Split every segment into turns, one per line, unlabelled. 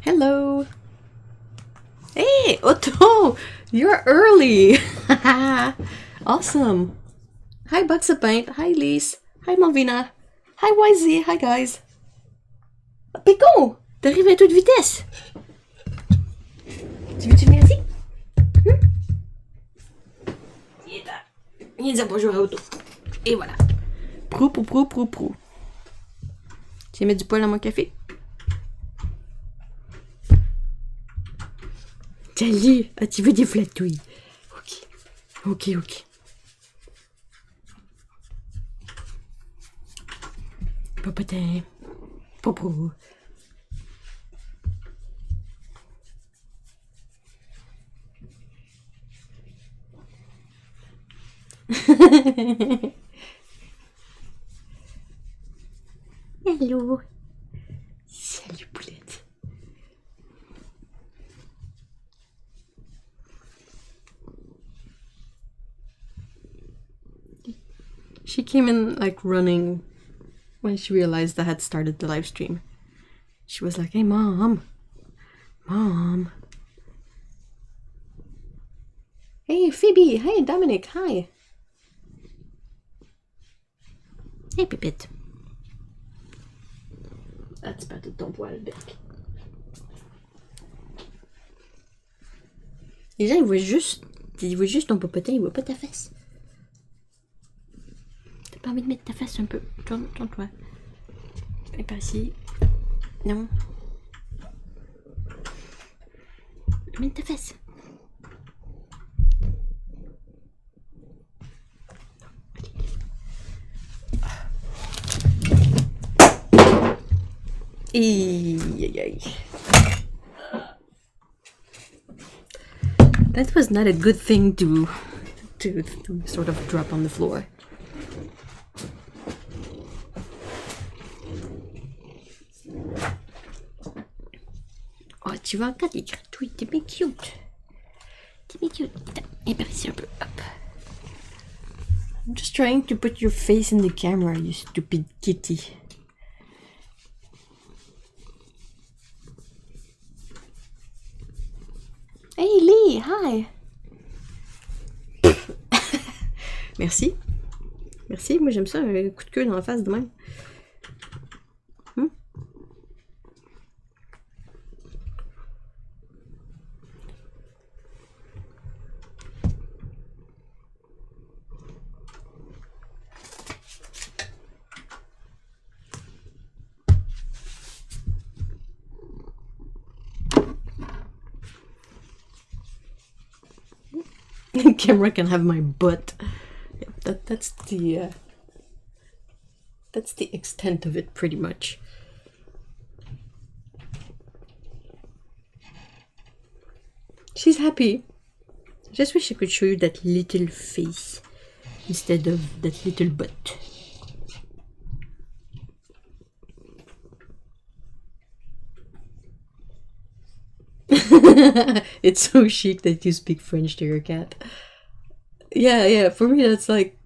Hello. Hey, Otto, you're early. Awesome. Hi, Bugs of Paint. Hi, Lise. Hi, Malvina. Hi, YZ. Hi, guys. Pico, t'arrives à toute vitesse. Tu veux-tu venir ici? Viens dire bonjour à Otto. Et voilà. Prou, prou, prou, prou, prou. Tu veux mettre du poil dans mon café? Salut. Ah, tu veux des flatouilles? Ok. Ok, ok. Popotin. Popo. Hello. Salut, poulette. She came in like running when she realized I had started the live stream. She was like, hey, Mom. Mom. Hey, Phoebe. Hey, Dominic. Hi. Hey, Pipette. That's pas de ton poil, bec. Les gens, ils voient juste ton popotin, ils voient pas ta face. T'as pas envie de mettre ta face un peu? Tourne-toi. Et pas ici. Non. Mets ta face. That was not a good thing to sort of drop on the floor. Oh, tu vois encore des gratouilles, t'es bien cute. T'es bien cute. Et par ici un peu, hop. I'm just trying to put your face in the camera, you stupid kitty. Hey Lee, hi. Merci. Merci, moi j'aime ça, un coup de queue dans la face de même. Camera can have my butt. Yep, that's the extent of it, pretty much. She's happy. I just wish I could show you that little face instead of that little butt. It's so chic that you speak French to your cat. Yeah, for me that's like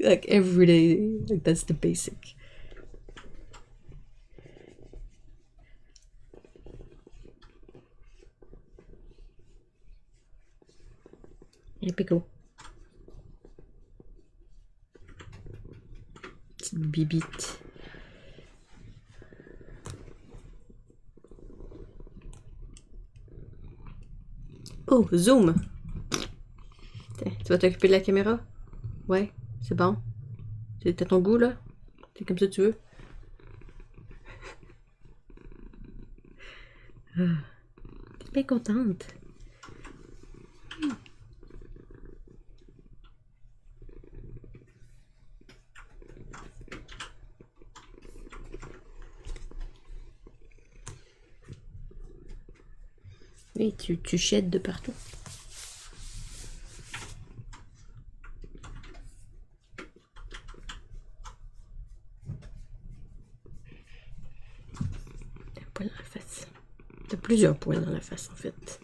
every day, like that's the basic. Here we go. Petite bibite. Oh, zoom! Tiens, tu vas t'occuper de la caméra? Ouais, c'est bon. T'as ton goût, là? C'est comme ça que tu veux? T'es bien contente. Oui, tu chèdes de partout. Un poil dans la face. T'as plusieurs poils dans la face, en fait.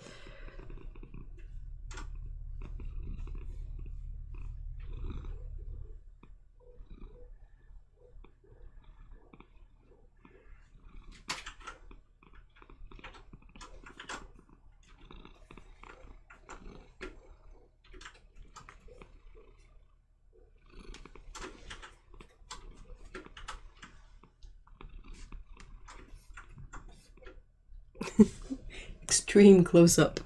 extreme close-up.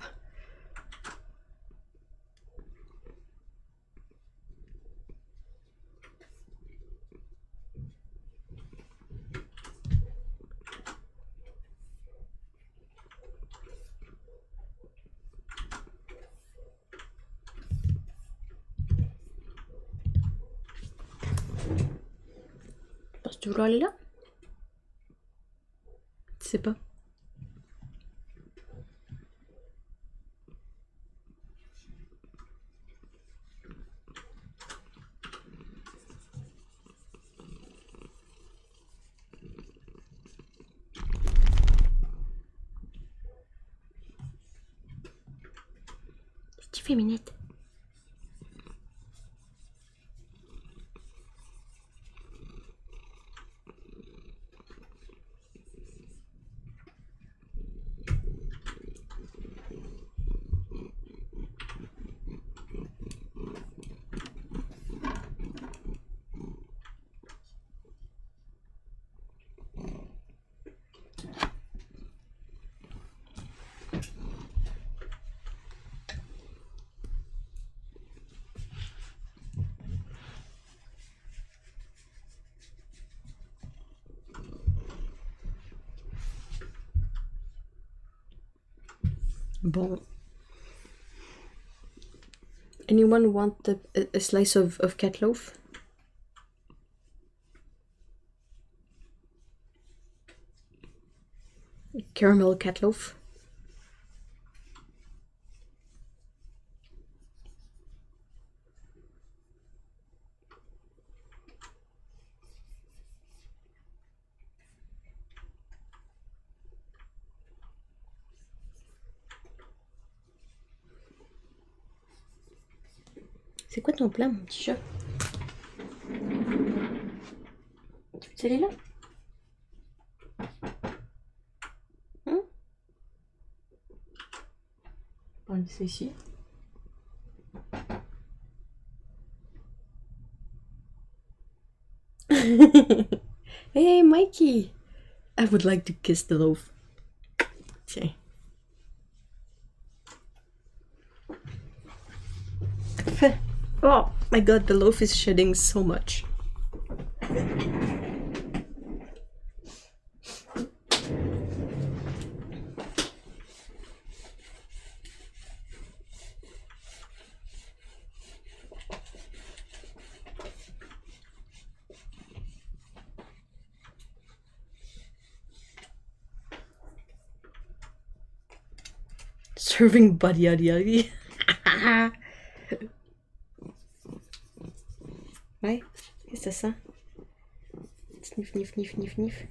Tu veux aller là? Tu sais pas. Qu'est-ce que tu fais, Minette? Bon. Anyone want a slice of cat loaf? Caramel cat loaf? C'est quoi ton plan, mon petit chat? Tu veux aller là? Hein? On va le laisser ici. Hey, Mikey! I would like to kiss the loaf. Tiens. Oh my god, the loaf is shedding so much. Serving buddy yaddy yaddy. Ouais, qu'est-ce que c'est ça? Sniff, nif, nif, nif, nif.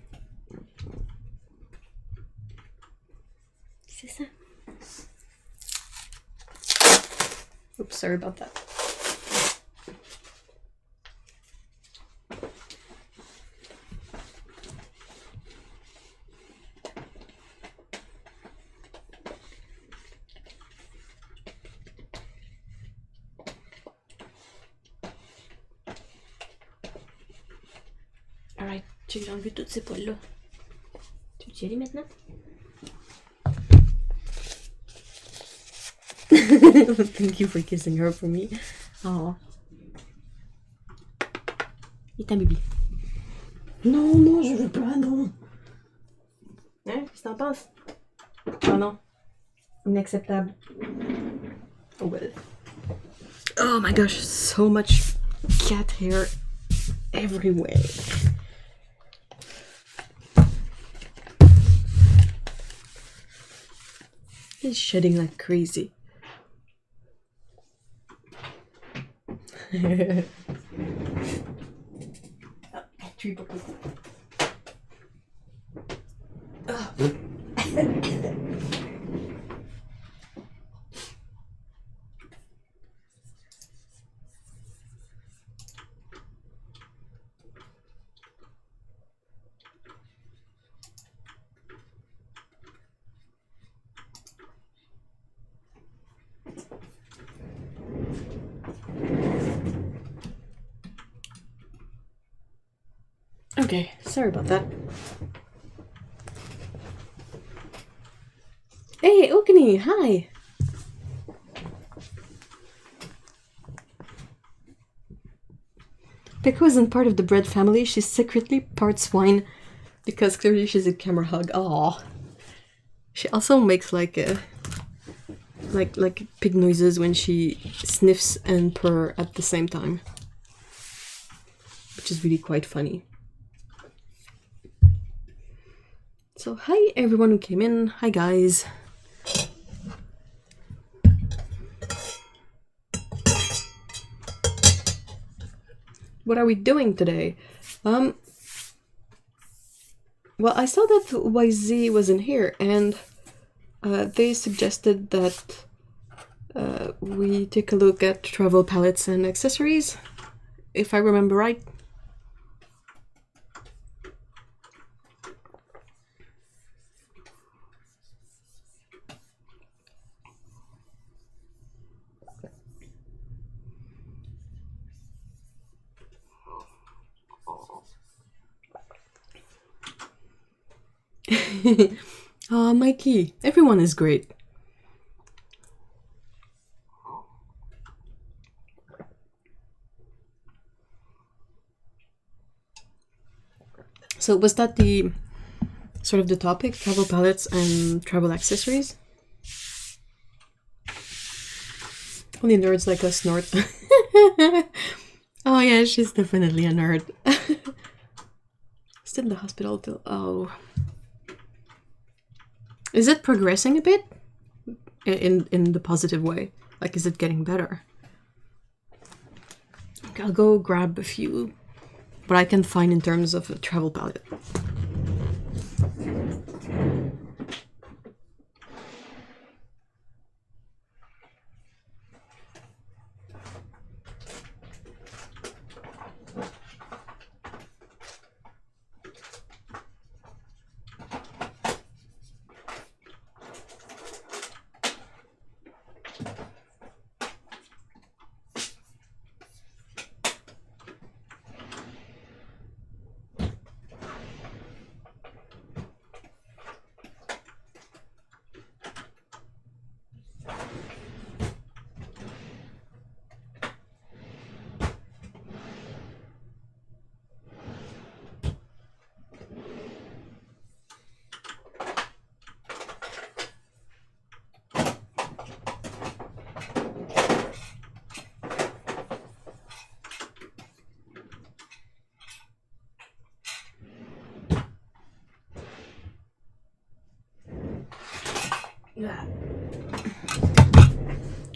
Qu'est-ce que c'est ça? Oops, sorry about that. Alright, j'ai enlevé toutes ces poils là. Tu veux y aller maintenant? Thank you for kissing her for me. Oh. Et ta bébé. Non, non, je veux pas, non. Hein? Qu'est-ce que t'en penses? Oh non. Inacceptable. Oh well. Oh my gosh, so much cat hair everywhere. He's shedding like crazy. Oh, tree book. Oh. Okay, sorry about that. Hey, Okini, hi! Peko isn't part of the bread family, she's secretly part swine. Because clearly she's a camera hug. Aww. She also makes like pig noises when she sniffs and purr at the same time. Which is really quite funny. So hi everyone who came in. Hi guys. What are we doing today? Well, I saw that YZ was in here and they suggested that we take a look at travel palettes and accessories, if I remember right. Oh, Mikey, everyone is great. So was that the sort of the topic, travel palettes and travel accessories? Only nerds like us snort. Oh yeah, she's definitely a nerd. Still in the hospital till... oh. Is it progressing a bit? In the positive way? Like, is it getting better? Okay, I'll go grab a few what I can find in terms of a travel palette.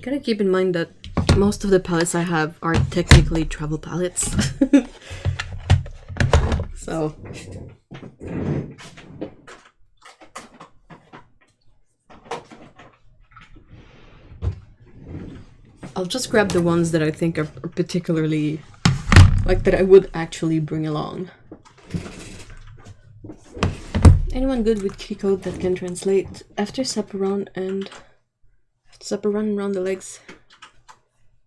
Gotta keep in mind that most of the palettes I have are technically travel palettes. So... I'll just grab the ones that I think are particularly... like, that I would actually bring along. Anyone good with key code that can translate after supper run and... after supper run around the legs?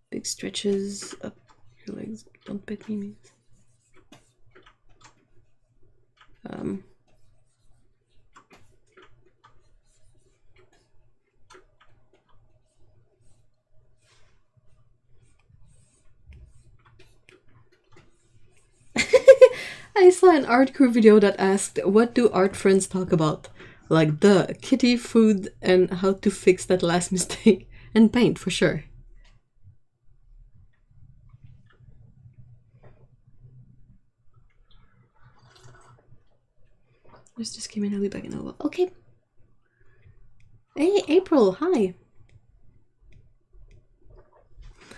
Big stretches up your legs. Don't pet me, mate. I saw an art crew video that asked, what do art friends talk about? Like the kitty, food, and how to fix that last mistake. And paint, for sure. This just came in, I'll be back in a while. Okay. Hey, April, hi.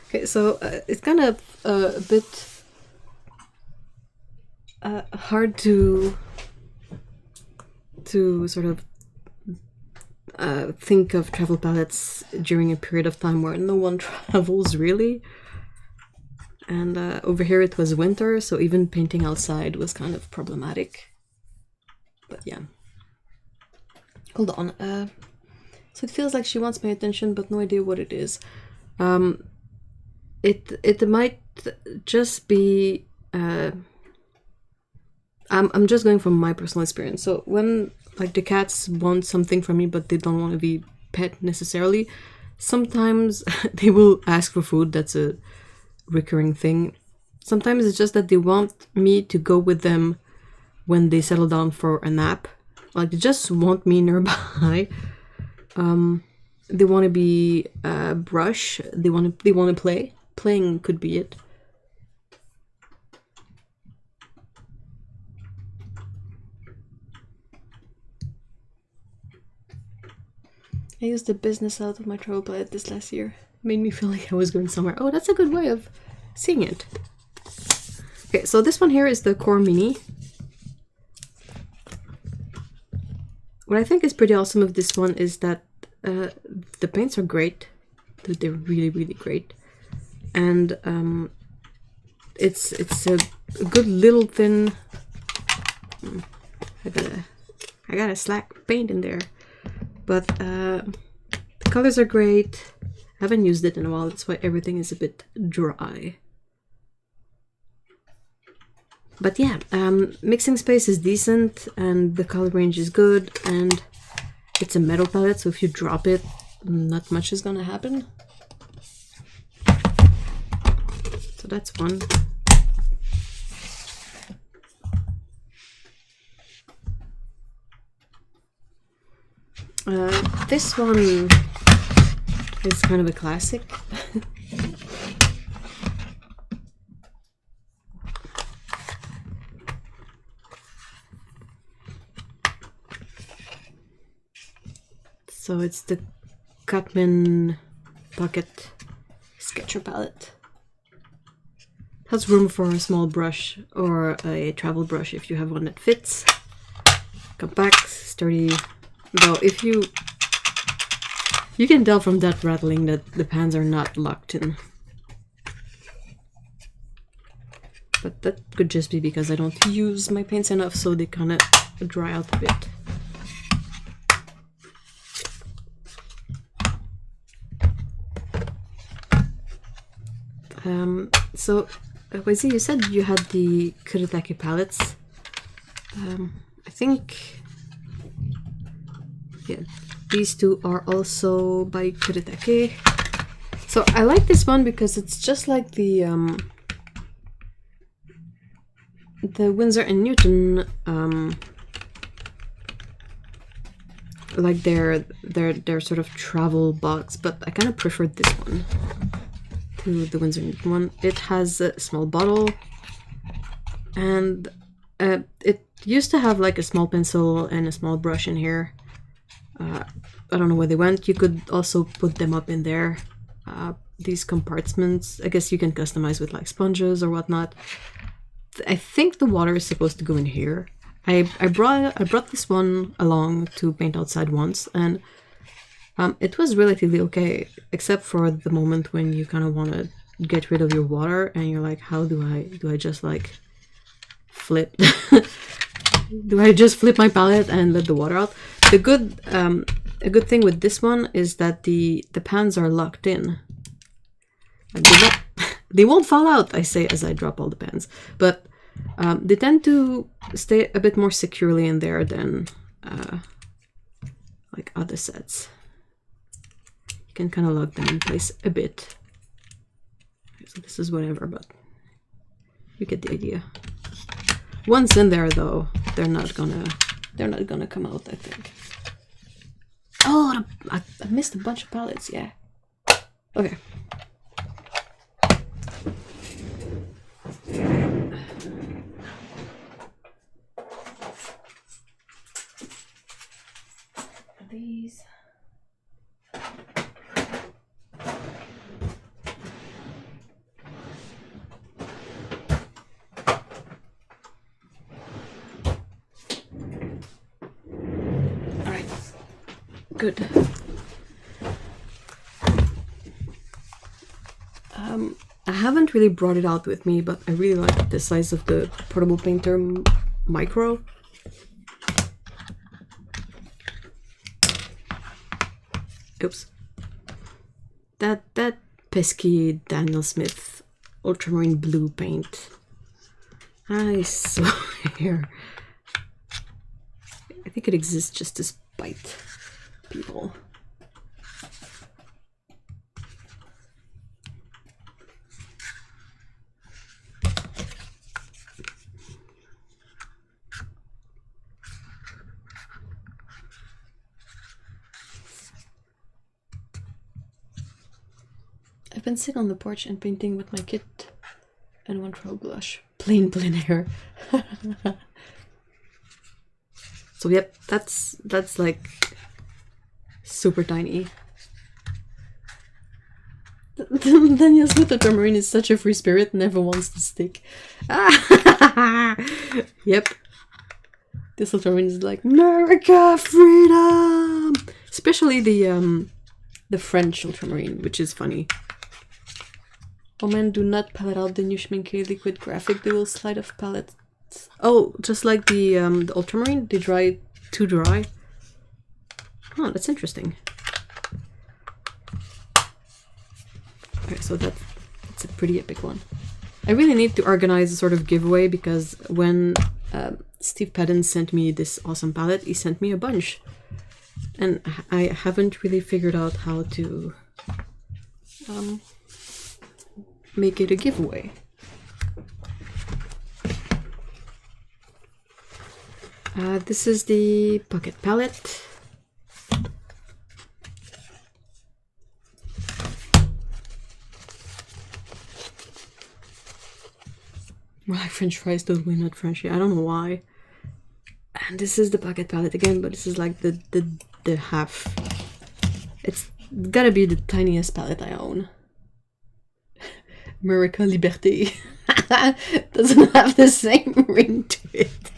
Okay, so it's kind of a bit hard to sort of think of travel palettes during a period of time where no one travels really. And over here it was winter, so even painting outside was kind of problematic. But yeah. Hold on. So it feels like she wants my attention, but no idea what it is. It might just be... I'm just going from my personal experience. So when like the cats want something from me, but they don't want to be pet necessarily. Sometimes they will ask for food. That's a recurring thing. Sometimes it's just that they want me to go with them when they settle down for a nap. Like, they just want me nearby. They want to be brush. They want to play. Playing could be it. I used the business out of my travel palette this last year. Made me feel like I was going somewhere. Oh, that's a good way of seeing it. Okay, so this one here is the Core Mini. What I think is pretty awesome of this one is that the paints are great. They're really, really great. And it's a good little thin... I got a slack paint in there. But the colors are great. I haven't used it in a while, that's why everything is a bit dry. But yeah, mixing space is decent and the color range is good, and it's a metal palette, so if you drop it, not much is gonna happen. So that's one. This one is kind of a classic. So it's the Catman Pocket Sketcher palette. Has room for a small brush or a travel brush if you have one that fits. Compact, sturdy. Though if you can tell from that rattling that the pans are not locked in. But that could just be because I don't use my paints enough, so they kind of dry out a bit. So, Wazy, you said you had the Caturday palettes. I think... yeah, these two are also by Caturday. So I like this one because it's just like the Winsor and Newton, like their sort of travel box, but I kind of preferred this one to the Winsor and Newton one. It has a small bottle, and it used to have like a small pencil and a small brush in here. I don't know where they went. You could also put them up in there. These compartments, I guess you can customize with like sponges or whatnot. I think the water is supposed to go in here. I brought this one along to paint outside once, and it was relatively okay, except for the moment when you kind of want to get rid of your water and you're like, how do I just like flip? Do I just flip my palette and let the water out? A good thing with this one is that the pans are locked in. And they won't fall out, I say as I drop all the pans, but they tend to stay a bit more securely in there than like other sets. You can kind of lock them in place a bit. So this is whatever, but you get the idea. Once in there, though, they're not gonna come out, I think. Oh, I missed a bunch of palettes. Yeah. Okay. These. Good. I haven't really brought it out with me, but I really like the size of the portable painter micro. Oops. That pesky Daniel Smith ultramarine blue paint. I swear. I think it exists just to spite people. I've been sitting on the porch and painting with my kit and Montreal blush. Plain hair. So yep, that's like super tiny. Daniel Smith, the Ultramarine, is such a free spirit, never wants to stick. Yep. This Ultramarine is like, America, freedom! Especially the French Ultramarine, which is funny. Oh man, do not palette out the new Schmincke liquid graphic. They will slide off palettes. Oh, just like the Ultramarine? They dry too dry? Oh, that's interesting. Okay, so that's a pretty epic one. I really need to organize a sort of giveaway because when Steve Padden sent me this awesome palette, he sent me a bunch. And I haven't really figured out how to make it a giveaway. This is the pocket palette. More like French fries, totally not Frenchy. I don't know why. And this is the pocket palette again, but this is like the half. It's gotta be the tiniest palette I own. America Liberté. Doesn't have the same ring to it.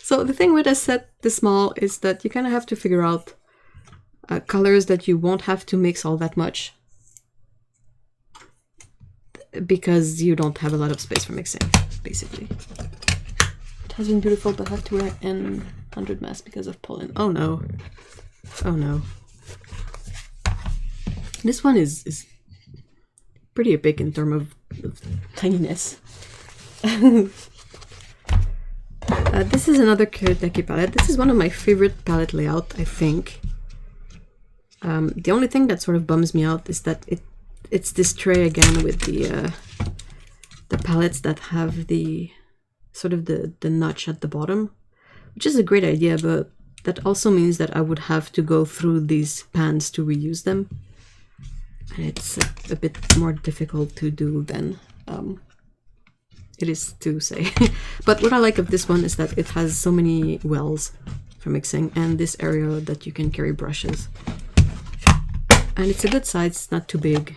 So the thing with a set this small is that you kind of have to figure out colors that you won't have to mix all that much. Because you don't have a lot of space for mixing, basically. It has been beautiful, but I have to wear N100 mask because of pollen. Oh no. Oh no. This one is pretty epic in terms of tininess. This is another Caturday palette. This is one of my favorite palette layout, I think. The only thing that sort of bums me out is that it's this tray again with the palettes that have the sort of the notch at the bottom, which is a great idea, but that also means that I would have to go through these pans to reuse them. And it's a bit more difficult to do than it is to say. But what I like of this one is that it has so many wells for mixing and this area that you can carry brushes. And it's a good size, it's not too big.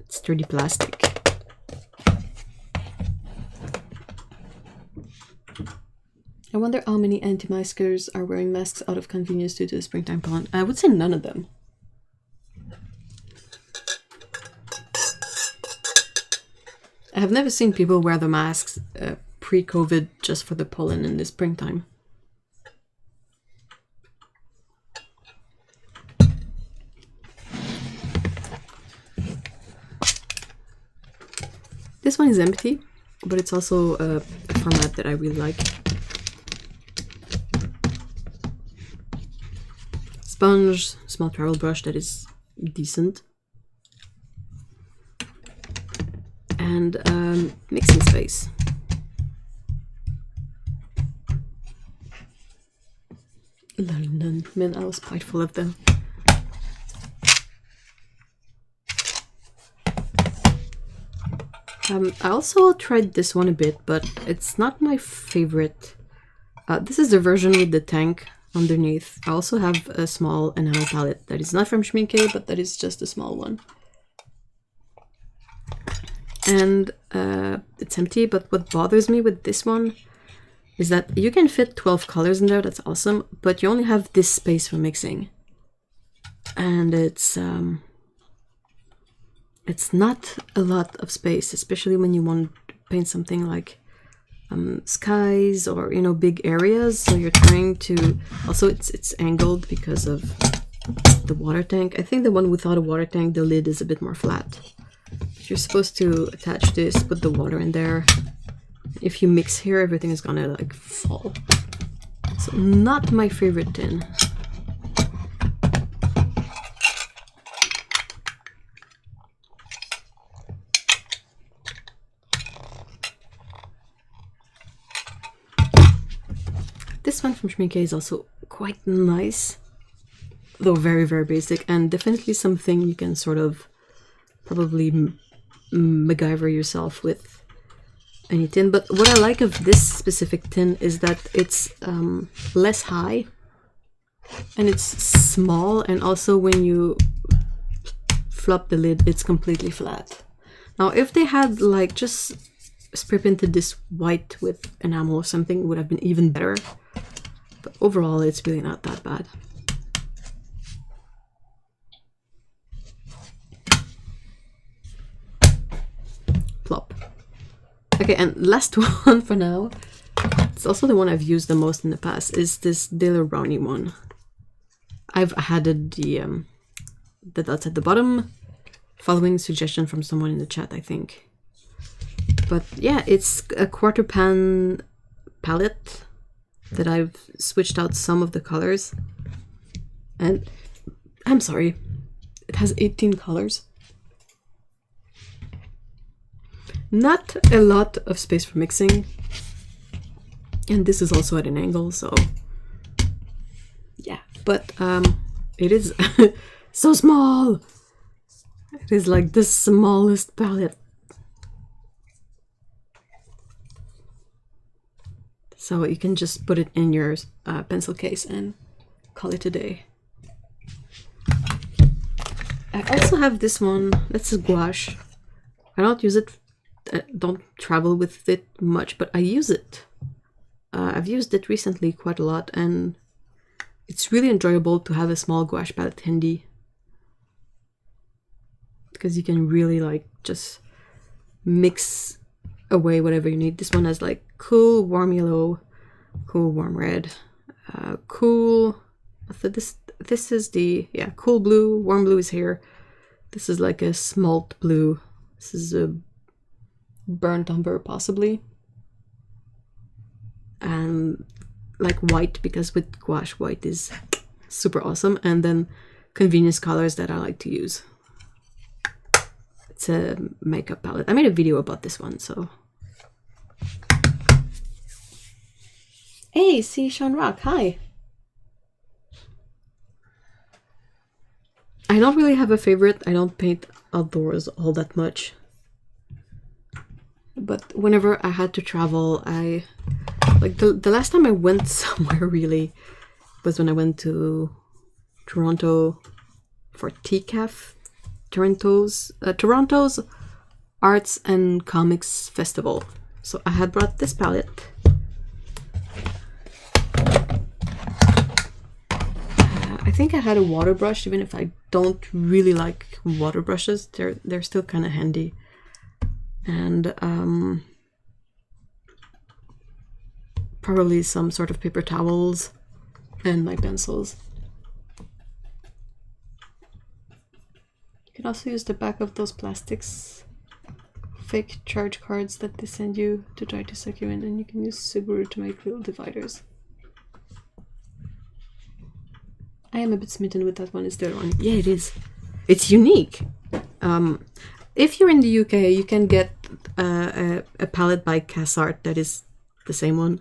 It's sturdy plastic. I wonder how many anti-maskers are wearing masks out of convenience due to the springtime pollen. I would say none of them. I have never seen people wear the masks pre-COVID just for the pollen in the springtime. This one is empty, but it's also a format that I really like. Sponge, small travel brush that is decent. And mixing space. London. Man, I was spiteful of them. I also tried this one a bit, but it's not my favorite. This is the version with the tank underneath. I also have a small enamel palette that is not from Schmincke, but that is just a small one. And it's empty, but what bothers me with this one is that you can fit 12 colors in there, that's awesome, but you only have this space for mixing. And it's not a lot of space, especially when you want to paint something like skies or, you know, big areas. So you're trying to, also it's angled because of the water tank. I think the one without a water tank, the lid is a bit more flat. You're supposed to attach this, put the water in there. if you mix here, everything is gonna like fall. So not my favorite tin. This one from Schminke is also quite nice, though very, very basic, and definitely something you can sort of probably MacGyver yourself with any tin. But what I like of this specific tin is that it's less high and it's small, and also when you flop the lid, it's completely flat. Now, if they had like just spray painted this white with enamel or something, it would have been even better. But overall, it's really not that bad. Plop. Okay, and last one for now. It's also the one I've used the most in the past, is this Daler Brownie one. I've added the dots at the bottom, following suggestion from someone in the chat, I think. But yeah, it's a quarter pan palette that I've switched out some of the colors. And I'm sorry, it has 18 colors. Not a lot of space for mixing. And this is also at an angle, so yeah. But it is so small. It is like the smallest palette. So you can just put it in your pencil case and call it a day. I also have this one. That's a gouache. I don't use it. Don't travel with it much, but I use it. I've used it recently quite a lot, and it's really enjoyable to have a small gouache palette handy, because you can really like just mix away whatever you need. This one has like cool warm yellow, cool warm red, cool. So this is the cool blue. Warm blue is here. This is like a smalt blue. This is a burnt umber possibly, and like white, because with gouache white is super awesome. And then convenience colors that I like to use. It's a makeup palette. I made a video about this one, so. Hey, see Sean Rock, hi. I don't really have a favorite. I don't paint outdoors all that much. But whenever I had to travel, like the last time I went somewhere really was when I went to Toronto for TCAF, Toronto's Arts and Comics Festival. So I had brought this palette. I think I had a water brush, even if I don't really like water brushes. They're still kind of handy. And probably some sort of paper towels and my pencils. You can also use the back of those plastics, fake charge cards that they send you to try to suck you in, and you can use Subaru to make little dividers. I am a bit smitten with that one. Is there one? Yeah, it is. It's unique. If you're in the UK, you can get a palette by Cassart that is the same one,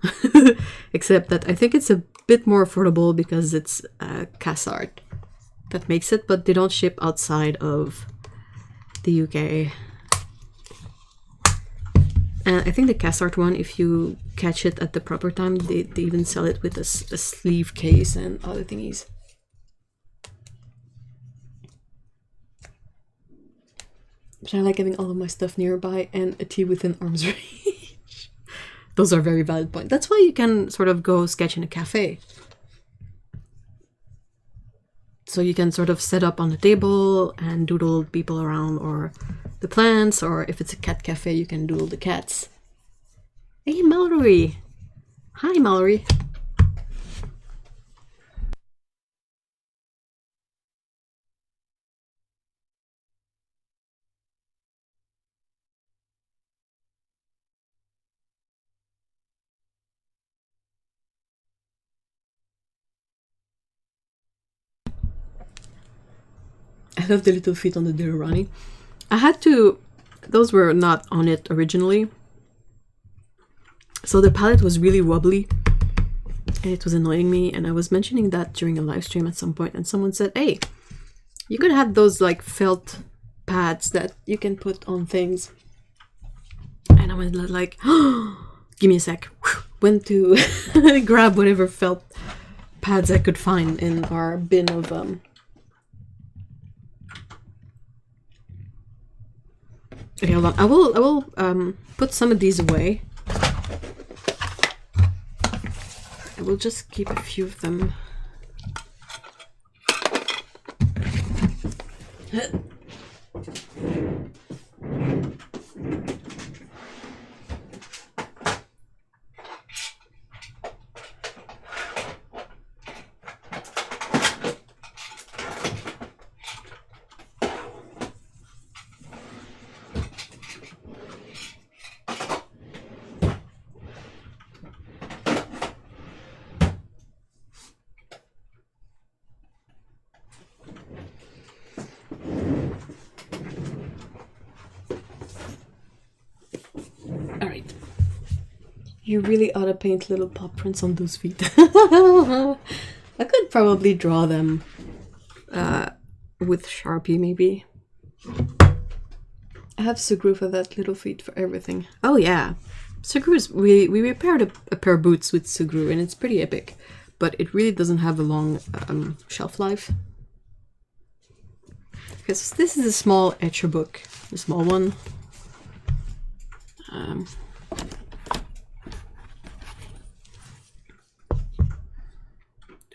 except that I think it's a bit more affordable because it's Cassart that makes it, but they don't ship outside of the UK. And I think the Cassart one, if you catch it at the proper time, they even sell it with a sleeve case and other thingies. But I like having all of my stuff nearby and a tea within arm's reach. Those are very valid points. That's why you can sort of go sketch in a cafe. So you can sort of set up on the table and doodle people around, or the plants, or if it's a cat cafe, you can doodle the cats. Hey, Mallory! Hi, Mallory! I love the little feet on the Dirani. I had to... Those were not on it originally. So the palette was really wobbly. And it was annoying me. And I was mentioning that during a live stream at some point. And someone said, hey, you could have those like felt pads that you can put on things. And I was like, oh, give me a sec. Went to grab whatever felt pads I could find in our bin of... Okay, hold on. I will put some of these away. I will just keep a few of them. You really ought to paint little paw prints on those feet. I could probably draw them with Sharpie, maybe. I have Sugru for that little feet for everything. Oh yeah, Sugru's, we repaired a pair of boots with Sugru and it's pretty epic, but it really doesn't have a long shelf life. Because this is a small etcher book, a small one.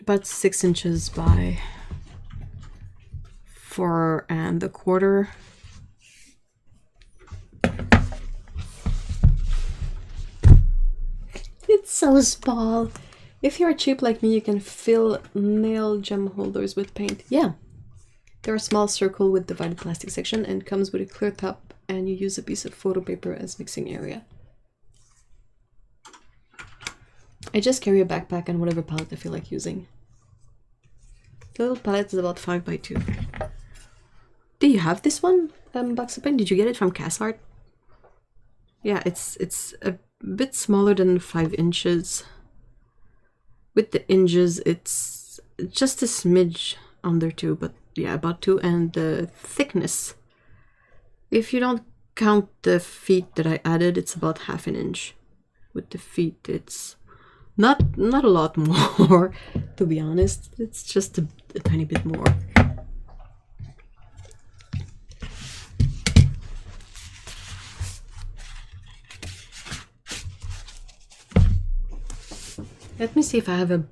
About 6 inches by 4 1/4. It's so small. If you're cheap like me, you can fill nail gem holders with paint. Yeah. They're a small circle with divided plastic section and comes with a clear top, and you use a piece of photo paper as mixing area. I just carry a backpack and whatever palette I feel like using. The little palette is about 5 by 2. Do you have this one, box of paint? Did you get it from Cassart? Yeah, it's a bit smaller than 5 inches. With the inches, it's just a smidge under 2, but yeah, about 2. And the thickness, if you don't count the feet that I added, it's about 1/2 inch. With the feet, it's not a lot more, to be honest. It's just a tiny bit more. Let me see if I have a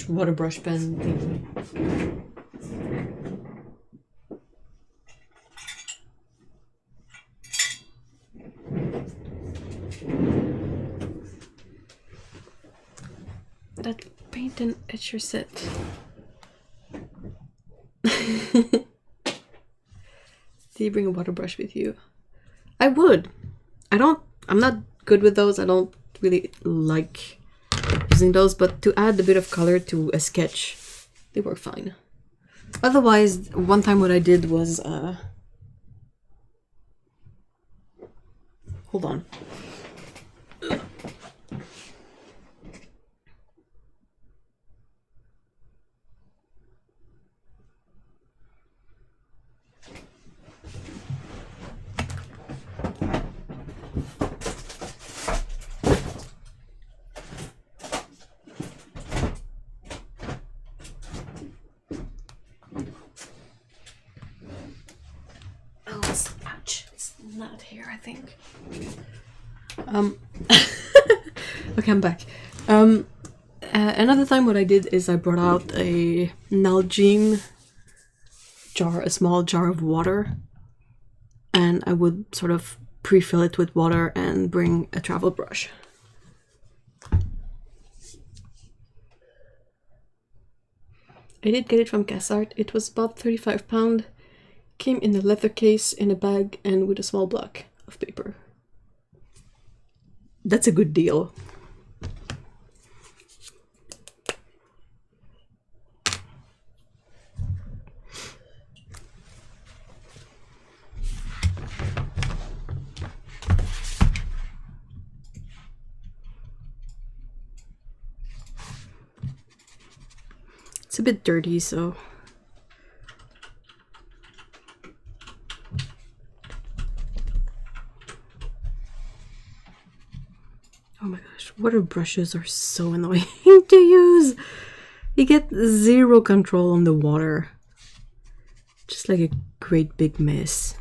water brush pen thingy. That paint and etcher set. Do you bring a water brush with you? I would. I'm not good with those. I don't really like using those, but to add a bit of color to a sketch, they work fine. Otherwise, one time what I did was hold on. Not here, I think. Okay, I'm back. Another time what I did is I brought out a Nalgene jar, a small jar of water, and I would sort of pre-fill it with water and bring a travel brush. I did get it from Cassart. It was about £35. Came in a leather case, in a bag, and with a small block of paper. That's a good deal. It's a bit dirty, so... Oh my gosh, water brushes are so annoying to use. You get zero control on the water. Just like a great big mess.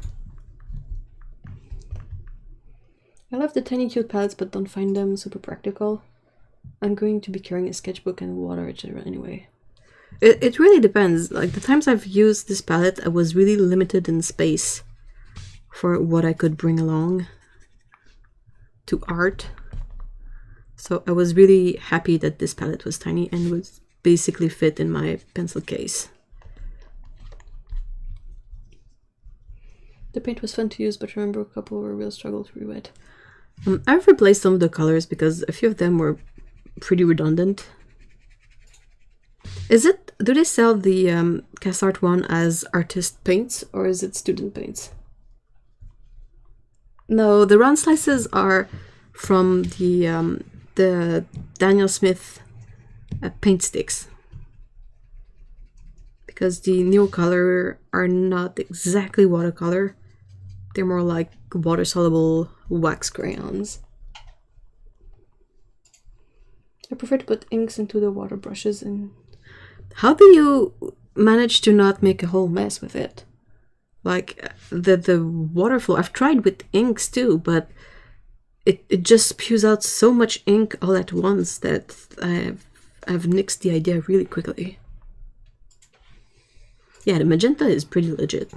I love the tiny cute palettes, but don't find them super practical. I'm going to be carrying a sketchbook and water, etc. anyway. It really depends. Like the times I've used this palette, I was really limited in space for what I could bring along to art. So I was really happy that this palette was tiny and was basically fit in my pencil case. The paint was fun to use, but remember a couple were a real struggle to re-wet. I've replaced some of the colors because a few of them were pretty redundant. Do they sell the Cassart one as artist paints or is it student paints? No, the round slices are from the Daniel Smith paint sticks. Because the Neocolor are not exactly watercolor. They're more like water-soluble wax crayons. I prefer to put inks into the water brushes. And how do you manage to not make a whole mess with it? Like the water flow, I've tried with inks too, but it just spews out so much ink all at once that I've nixed the idea really quickly. Yeah, the magenta is pretty legit.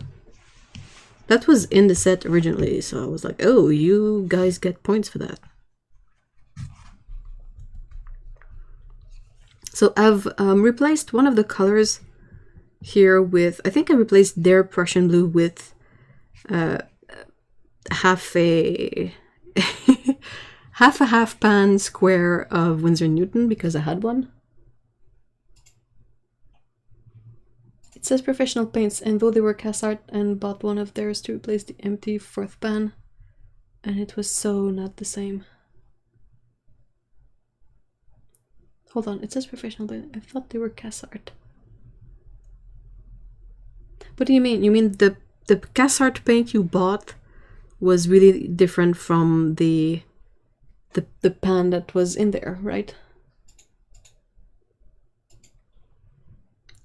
That was in the set originally, so I was like, oh, you guys get points for that. So I've replaced one of the colors here with, I think I replaced their Prussian blue with half a half pan square of Winsor & Newton because I had one. It says professional paints, and though they were Cassart and bought one of theirs to replace the empty fourth pan, and it was so not the same. Hold on, it says professional paint. I thought they were Cassart. What do you mean? You mean the Cassart paint you bought was really different from the pan that was in there, right?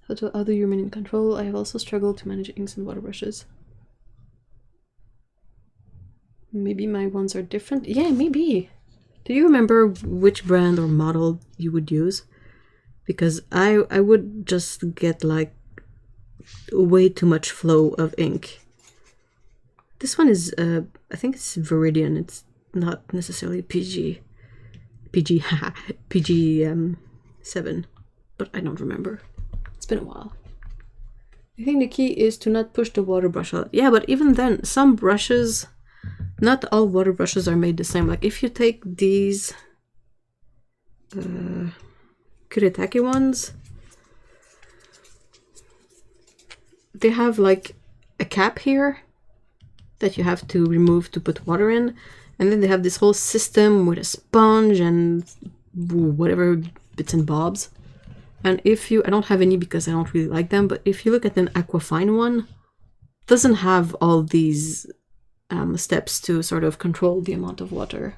How do you remain in control? I have also struggled to manage inks and water brushes. Maybe my ones are different? Yeah, maybe. Do you remember which brand or model you would use? Because I would just get like way too much flow of ink. This one is, I think it's Viridian. It's not necessarily PG 7, but I don't remember. It's been a while. I think the key is to not push the water brush out. Yeah, but even then, some brushes, not all water brushes are made the same. Like if you take these Kuretake ones, they have like a cap here that you have to remove to put water in. And then they have this whole system with a sponge and whatever bits and bobs. And if you, I don't have any because I don't really like them, but if you look at an Aquafine one, it doesn't have all these steps to sort of control the amount of water.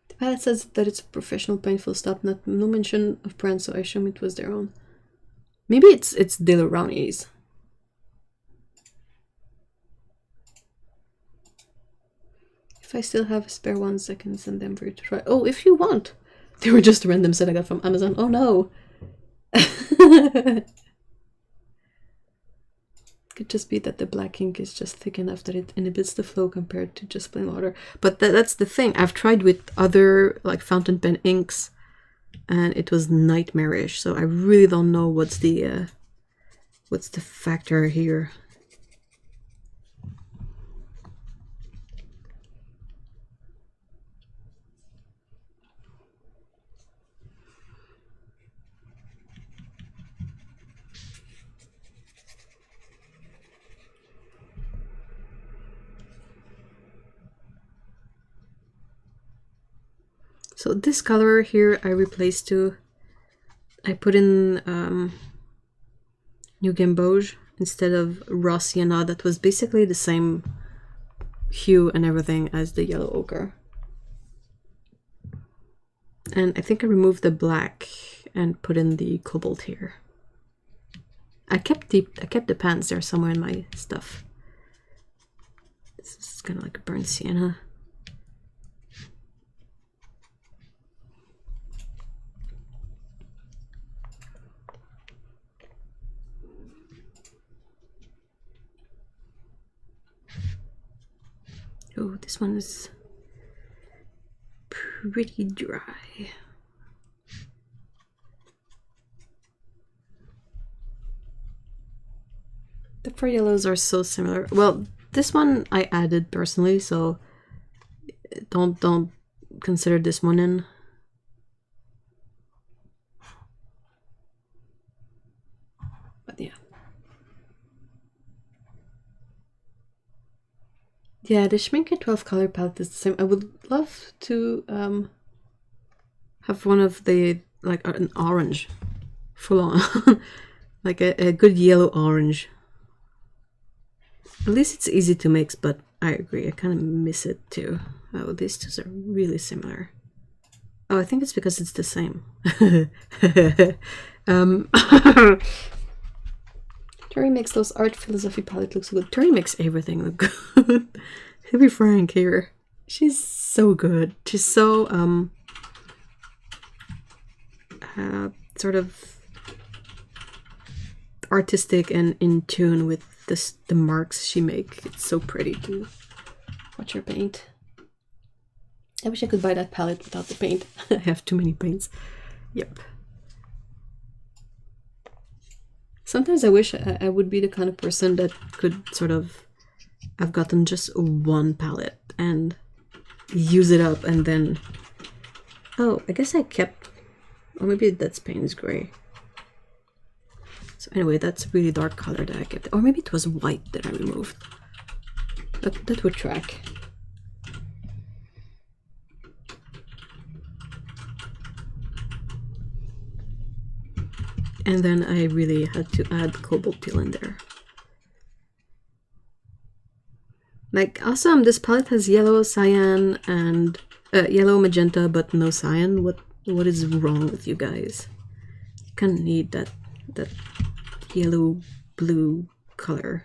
The palette says that it's a professional paint, full stop, no mention of brand, so I assume it was their own. Maybe it's De La Rowney's. If I still have spare ones, I can send them for you to try. Oh, if you want. They were just a random set I got from Amazon. Oh no. Could just be that the black ink is just thick enough that it inhibits the flow compared to just plain water. But that's the thing. I've tried with other like fountain pen inks and it was nightmarish. So I really don't know what's the factor here. So this color here I replaced to, I put in New Gamboge instead of raw sienna. That was basically the same hue and everything as the yellow ochre. And I think I removed the black and put in the cobalt here. I kept the pants there somewhere in my stuff. This is kind of like a burnt sienna. Oh, this one is pretty dry. The four yellows are so similar. Well, this one I added personally, so don't consider this one in. But yeah. Yeah, the Schmincke 12 color palette is the same. I would love to have one of the, like an orange, full on, like a good yellow orange. At least it's easy to mix, but I agree, I kind of miss it too. Oh, these two are really similar. Oh, I think it's because it's the same. Terry makes those art philosophy palette look so good. Terry makes everything look good. To be frank here, she's so good. She's so sort of artistic and in tune with the marks she makes. It's so pretty to watch her paint. I wish I could buy that palette without the paint. I have too many paints. Yep. Sometimes I wish I would be the kind of person that could sort of have gotten just one palette and use it up and then... Oh, I guess I kept... Or maybe that's Payne's Gray. So anyway, that's a really dark color that I kept. Or maybe it was white that I removed. That would track. And then I really had to add cobalt teal in there. Like, awesome, this palette has yellow, cyan, and yellow, magenta, but no cyan. What is wrong with you guys? You kind of need that yellow blue color.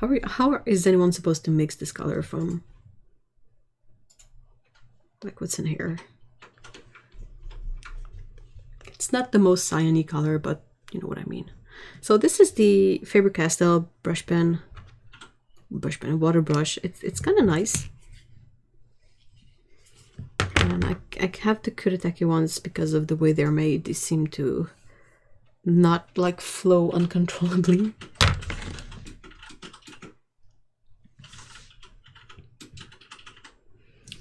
How is anyone supposed to mix this color from, like, what's in here? It's not the most cyan-y color, but you know what I mean. So this is the Faber-Castell brush pen, water brush. It's kind of nice. And I have the Kuretake ones because of the way they're made. They seem to not like flow uncontrollably.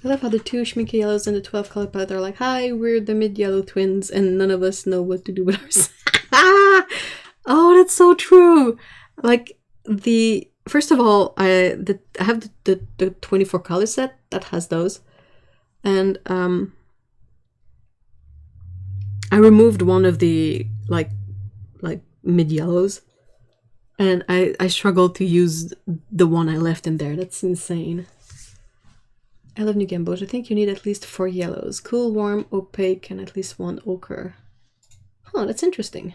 I love how the two Schmincke yellows and the 12 color palette are like, hi, we're the mid-yellow twins and none of us know what to do with ours. Oh, that's so true. Like, first of all, I have the 24 color set that has those. And I removed one of the like mid-yellows. And I struggled to use the one I left in there. That's insane. I love New Gamboge. I think you need at least 4 yellows. Cool, warm, opaque, and at least 1 ochre. Huh, that's interesting.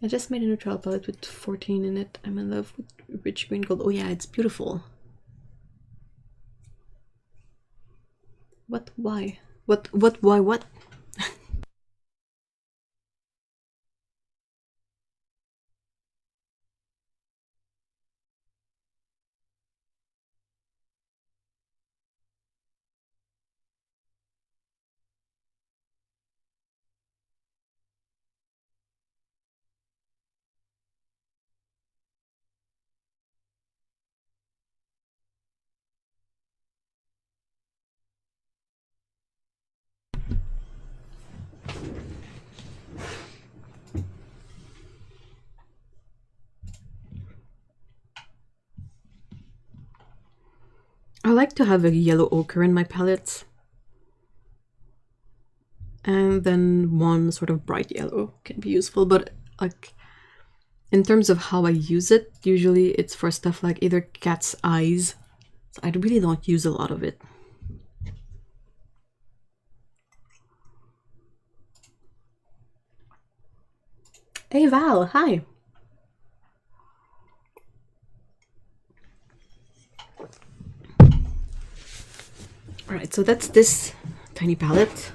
I just made a neutral palette with 14 in it. I'm in love with rich green gold. Oh yeah, it's beautiful. What? Why? What? Why? What? like to have a yellow ochre in my palettes. And then one sort of bright yellow can be useful, but like in terms of how I use it, usually it's for stuff like either cat's eyes. So I really don't use a lot of it. Hey Val, hi. Alright, so that's this tiny palette.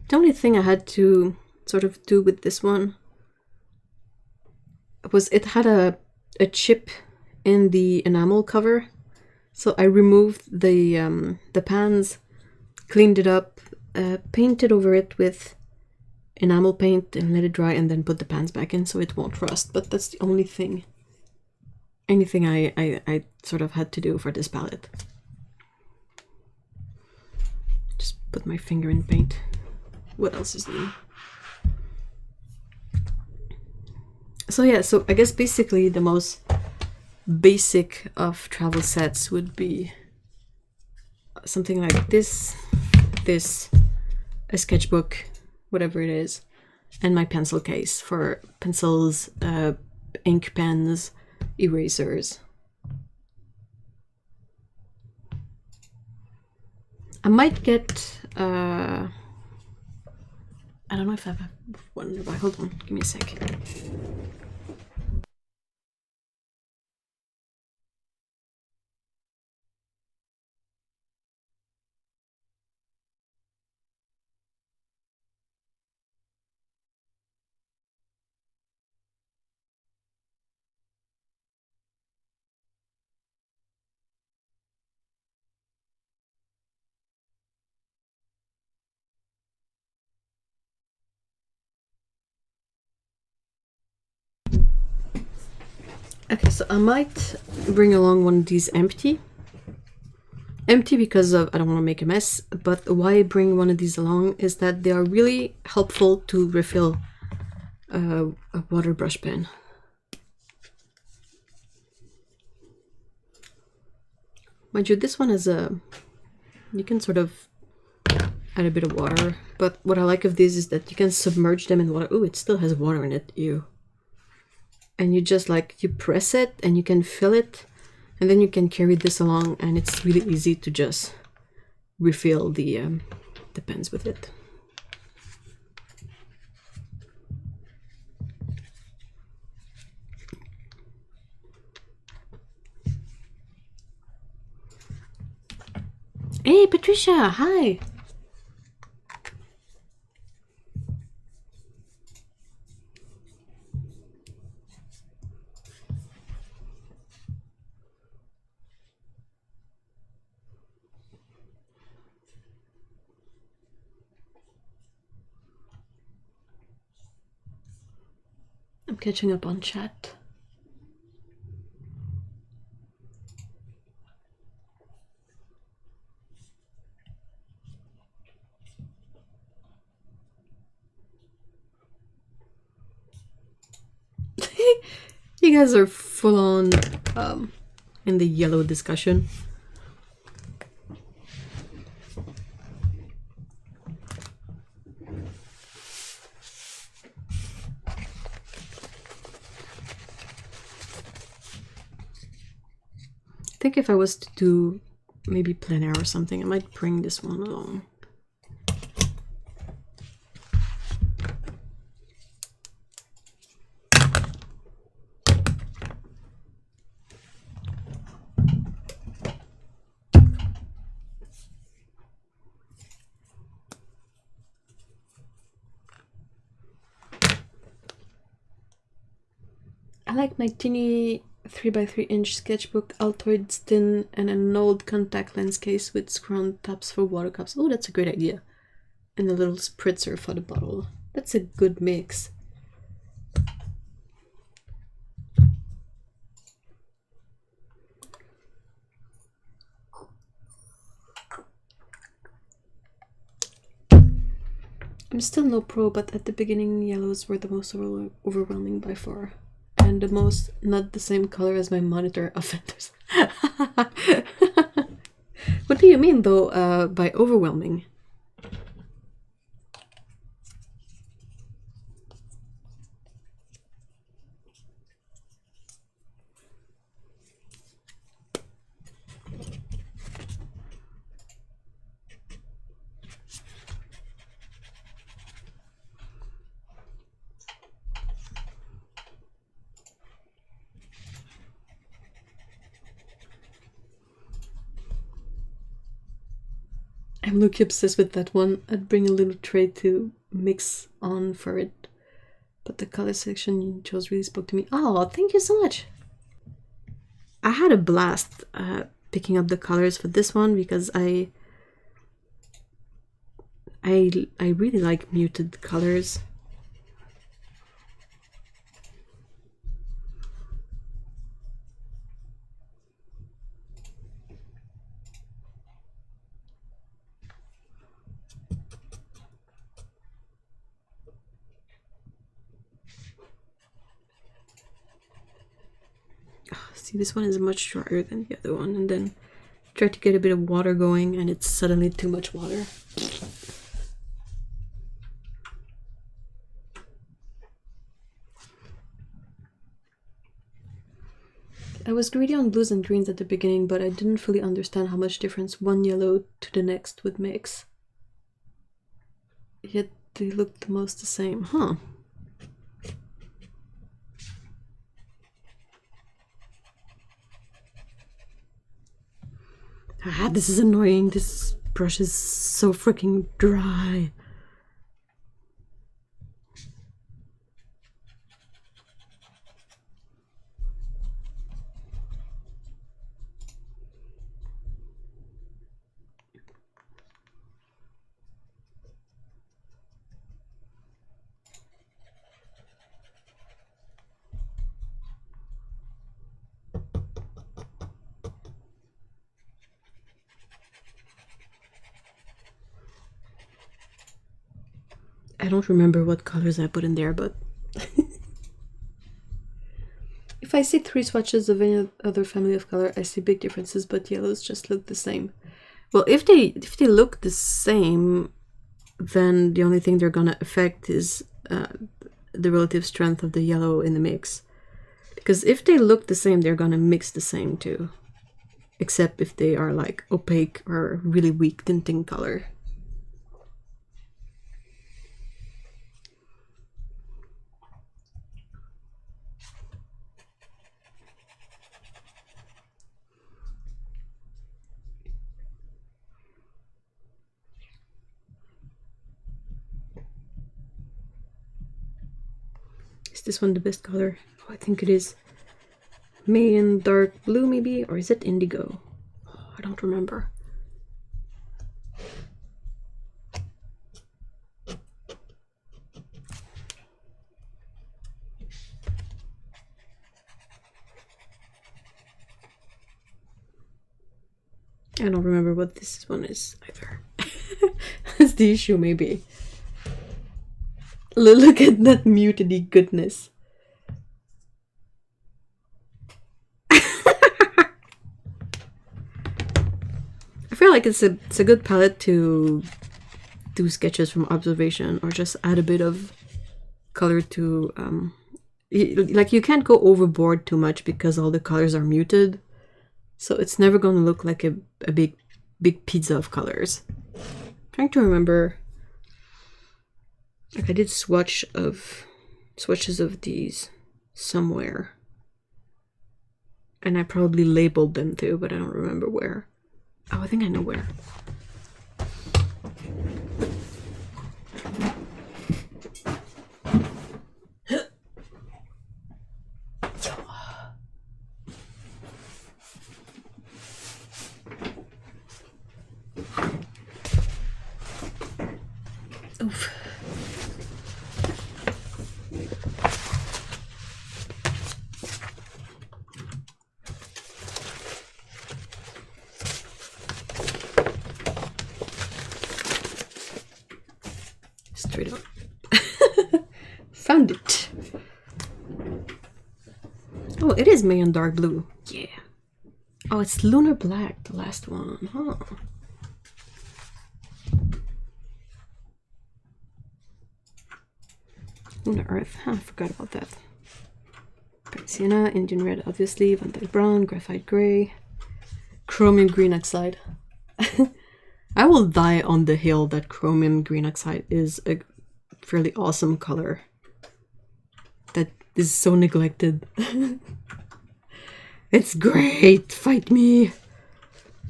The only thing I had to sort of do with this one was it had a chip in the enamel cover. So I removed the pans, cleaned it up, painted over it with enamel paint and let it dry, and then put the pans back in so it won't rust. But that's the only thing, anything I sort of had to do for this palette. Just put my finger in paint. What else is new? So yeah, so I guess basically the most basic of travel sets would be something like this, a sketchbook, whatever it is, and my pencil case for pencils, ink pens, erasers. I might get I don't know if I have one nearby. Hold on, give me a sec. Okay, so I might bring along one of these empty. Empty because of I don't want to make a mess, but why I bring one of these along is that they are really helpful to refill a water brush pen. Mind you, this one is you can sort of add a bit of water, but what I like of this is that you can submerge them in water. Ooh, it still has water in it, ew. And you just like, you press it and you can fill it, and then you can carry this along, and it's really easy to just refill the pens with it. Hey Patricia, hi. I'm catching up on chat. You guys are full on in the yellow discussion. I think if I was to do maybe plein air or something, I might bring this one along. I like my teeny 3x3-inch sketchbook, Altoids tin, and an old contact lens case with screw-on tops for water cups. Oh, that's a great idea. And a little spritzer for the bottle. That's a good mix. I'm still no pro, but at the beginning yellows were the most overwhelming by far. And the most not the same color as my monitor offenders. What do you mean though by overwhelming? I'm looking obsessed with that one. I'd bring a little tray to mix on for it. But the color selection you chose really spoke to me. Oh, thank you so much. I had a blast picking up the colors for this one because I really like muted colors. See, this one is much drier than the other one, and then try to get a bit of water going and it's suddenly too much water. I was greedy on blues and greens at the beginning, but I didn't fully understand how much difference one yellow to the next would make. Yet they looked the most the same, huh? Ah, this is annoying. This brush is so freaking dry. I don't remember what colors I put in there, but if I see 3 swatches of any other family of color, I see big differences, but yellows just look the same. Well, if they look the same, then the only thing they're gonna affect is the relative strength of the yellow in the mix. Because if they look the same, they're gonna mix the same too. Except if they are like opaque or really weak tinting color. Is this one the best color? Oh, I think it is. Mayan dark blue maybe? Or is it indigo? Oh, I don't remember. I don't remember what this one is either. That's the issue maybe. Look at that mutedy goodness. I feel like it's a good palette to do sketches from observation or just add a bit of color to like you can't go overboard too much because all the colors are muted, so it's never going to look like a big pizza of colors. I'm trying to remember. Like I did swatches of these somewhere. And I probably labeled them too, but I don't remember where. Oh, I think I know where. Oof. Straight up. Found it. Oh, it is Mayan Dark Blue. Yeah. Oh, it's Lunar Black, the last one. Huh. Lunar Earth. Huh, I forgot about that. Sienna, Indian Red, obviously. Van Dyke Brown, Graphite Grey. Chromium Green Oxide. I will die on the hill that Chromium Green Oxide is a fairly awesome color. That is so neglected. It's great! Fight me!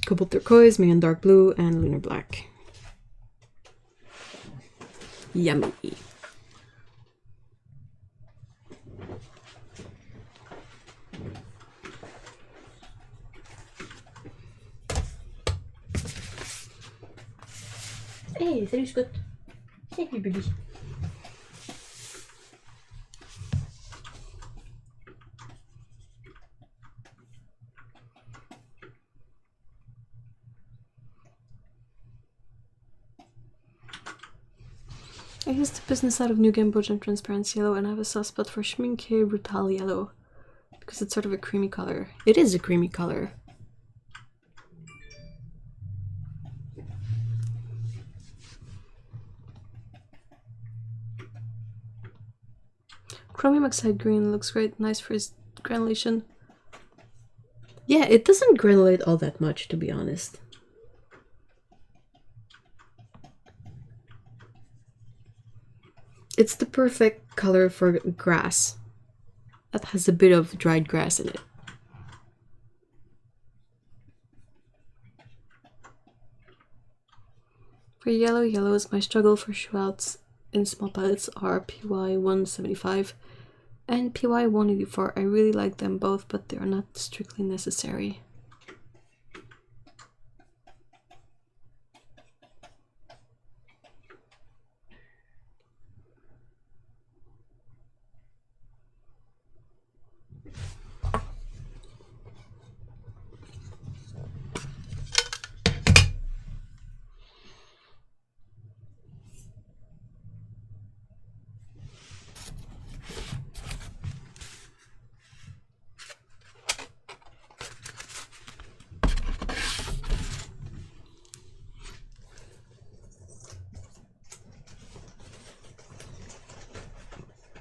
Cobalt Turquoise, Mayan Dark Blue, and Lunar Black. Yummy. Hey, salut Scott. Salut bébé. I used the business out of New Game Bojan Transparent Yellow, and I have a soft spot for Schminke Brutal Yellow because it's sort of a creamy color. It is a creamy color. Chromium Oxide Green looks great, nice for his granulation. Yeah, it doesn't granulate all that much, to be honest. It's the perfect color for grass that has a bit of dried grass in it. For yellows, my struggle for shrouds in small palettes are PY 175 and PY 184. I really like them both, but they are not strictly necessary.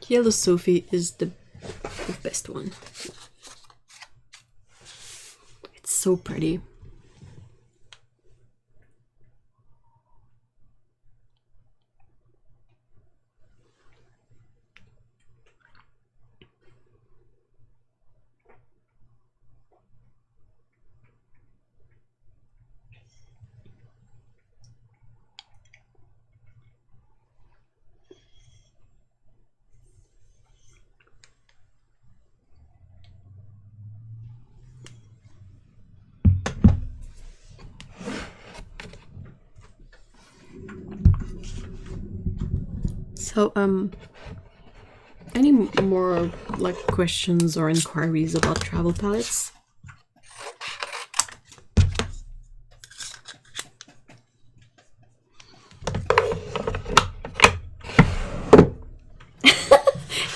Yellow Sophie is the best one. It's so pretty. So, any more like questions or inquiries about travel palettes?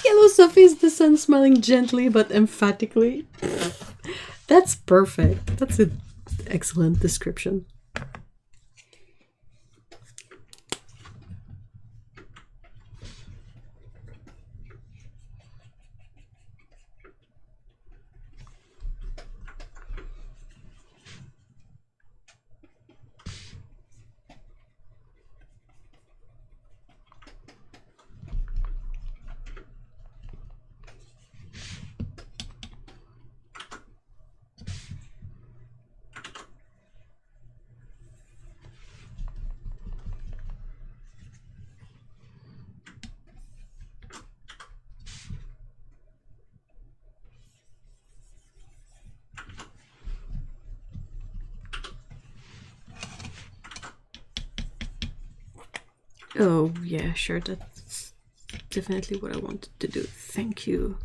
Yellow Sophie's the sun smiling gently but emphatically. That's perfect. That's an excellent description. Oh, yeah, sure, that's definitely what I wanted to do. Thank you.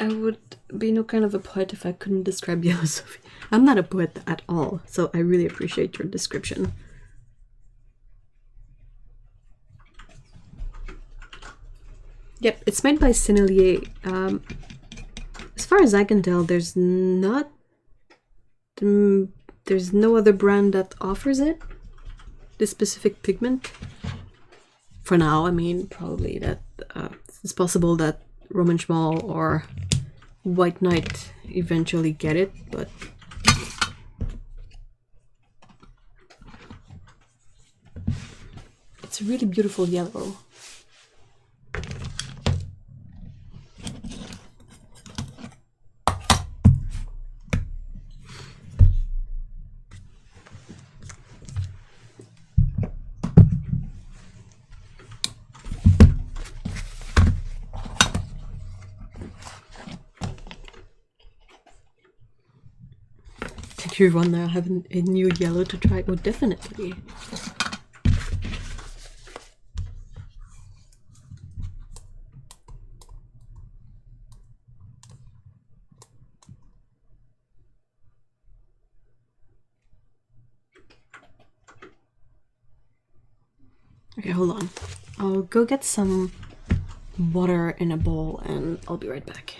I would be no kind of a poet if I couldn't describe Yellow Sophie. I'm not a poet at all, so I really appreciate your description. Yep, it's made by Sennelier. As far as I can tell, there's no other brand that offers it, this specific pigment. For now, I mean, probably that it's possible that Archambault or White Knight eventually get it, but it's a really beautiful yellow. Did you want to have a new yellow to try? Oh, definitely. Okay, hold on. I'll go get some water in a bowl and I'll be right back.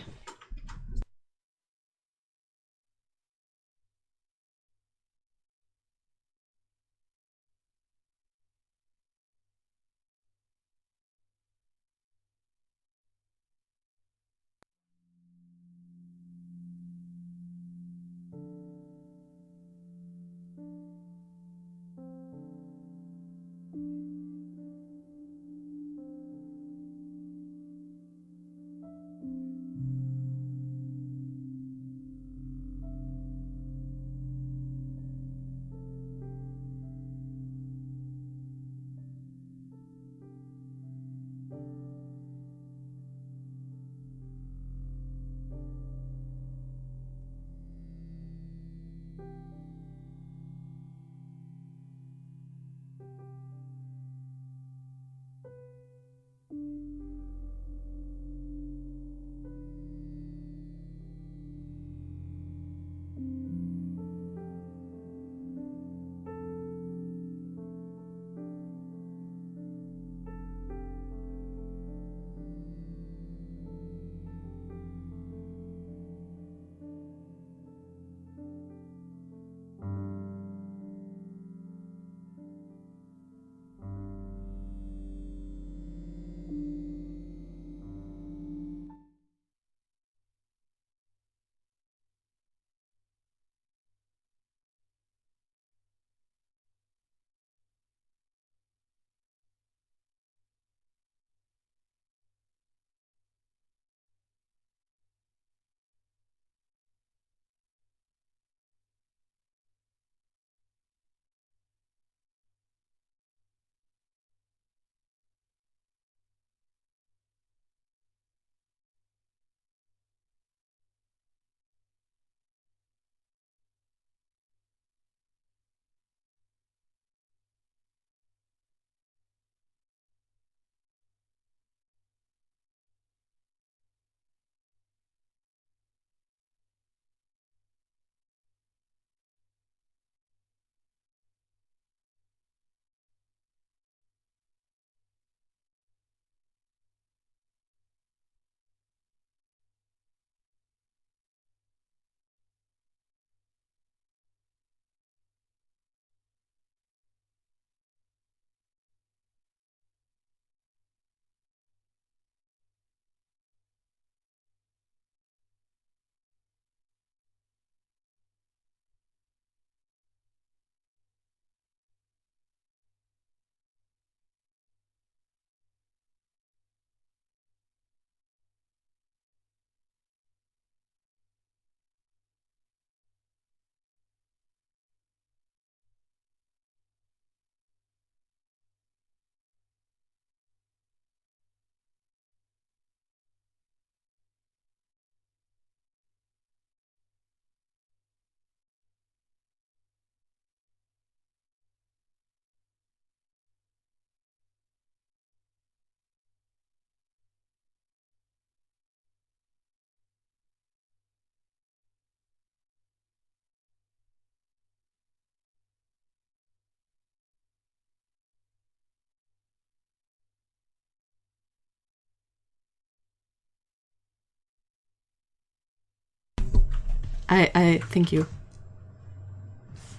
I thank you.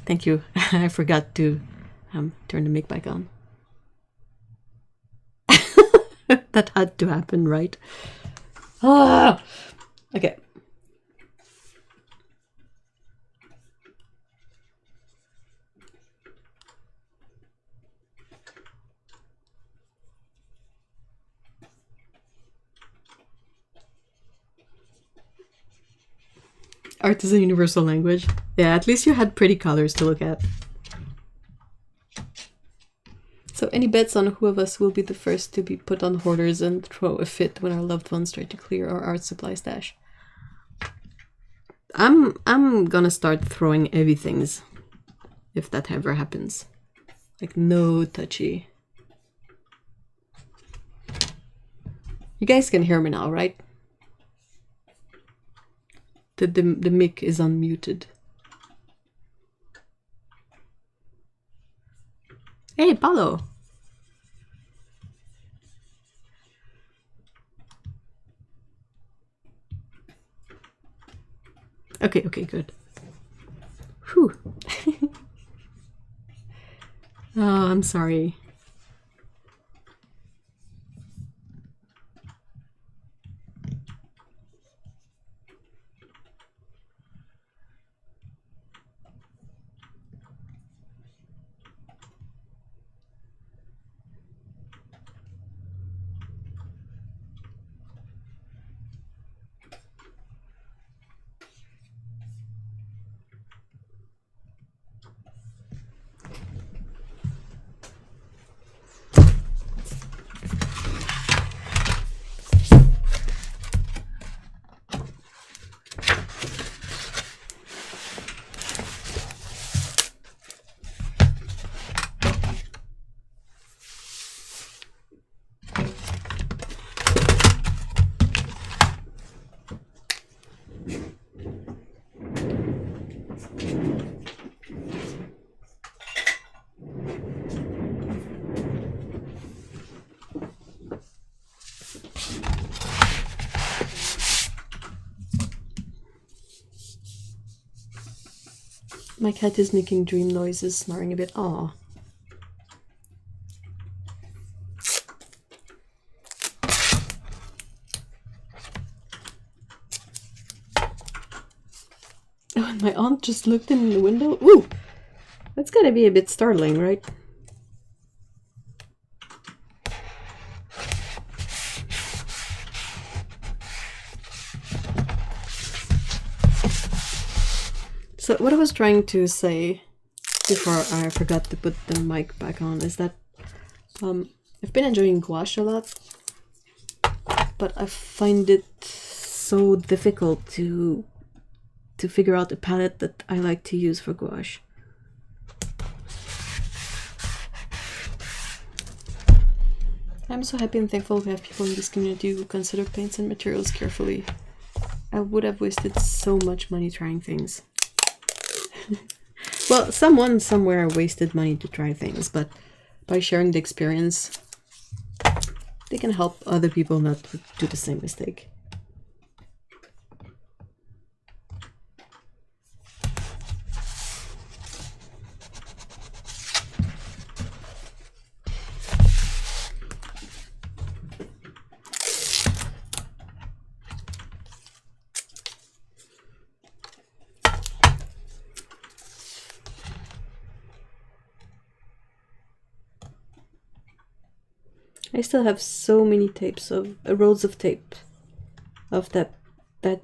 Thank you. I forgot to turn the mic back on. That had to happen, right? Ah! Okay. Art is a universal language. Yeah, at least you had pretty colors to look at. So any bets on who of us will be the first to be put on hoarders and throw a fit when our loved ones try to clear our art supply stash? I'm gonna start throwing heavy things, if that ever happens. Like, no touchy. You guys can hear me now, right? The mic is unmuted. Hey, Paulo! Okay, good. Whew. Oh, I'm sorry. My cat is making dream noises, snoring a bit. Aw. Oh, and my aunt just looked in the window. Ooh! That's gotta be a bit startling, right? So what I was trying to say before I forgot to put the mic back on is that I've been enjoying gouache a lot, but I find it so difficult to figure out a palette that I like to use for gouache. I'm so happy and thankful to have people in this community who consider paints and materials carefully. I would have wasted so much money trying things. Well, someone somewhere wasted money to try things, but by sharing the experience, they can help other people not to do the same mistake. I still have so many tapes of rolls of tape of that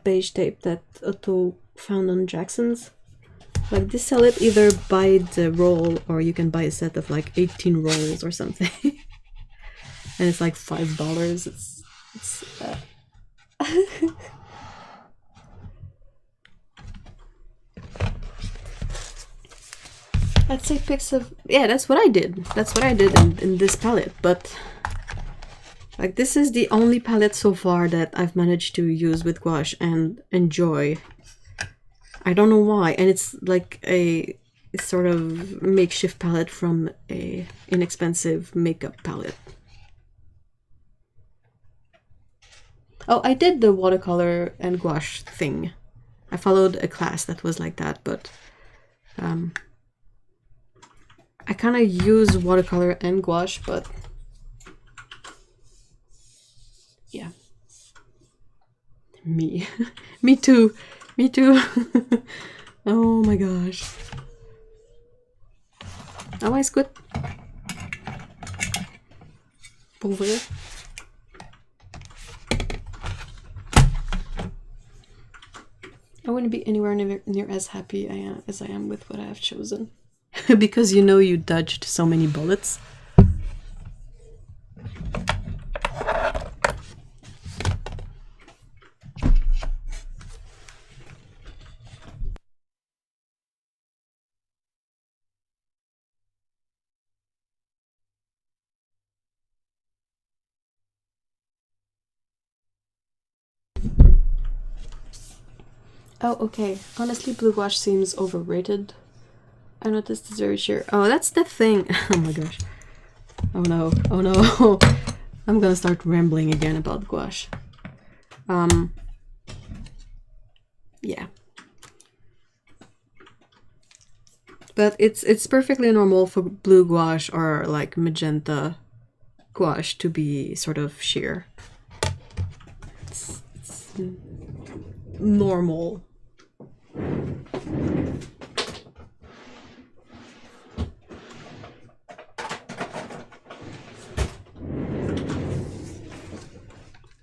beige tape that Otto found on Jackson's. Like, they sell it either by the roll or you can buy a set of like 18 rolls or something. And it's like $5. It's I'd say pics of, yeah, that's what I did. That's what I did in this palette, but like, this is the only palette so far that I've managed to use with gouache and enjoy. I don't know why, and it's like a sort of makeshift palette from a inexpensive makeup palette. Oh, I did the watercolor and gouache thing. I followed a class that was like that, but I kind of use watercolor and gouache, but yeah. Me. Me too. Me too. Oh my gosh. Ah ouais, écoute. Pour vrai. I wouldn't be anywhere near as happy as I am with what I have chosen. Because you know you dodged so many bullets. Oh, okay. Honestly, blue gouache seems overrated. I noticed it's very sheer. Oh, that's the thing. Oh my gosh. Oh no. Oh no. I'm gonna start rambling again about gouache. Yeah. But it's perfectly normal for blue gouache or like magenta gouache to be sort of sheer. It's normal.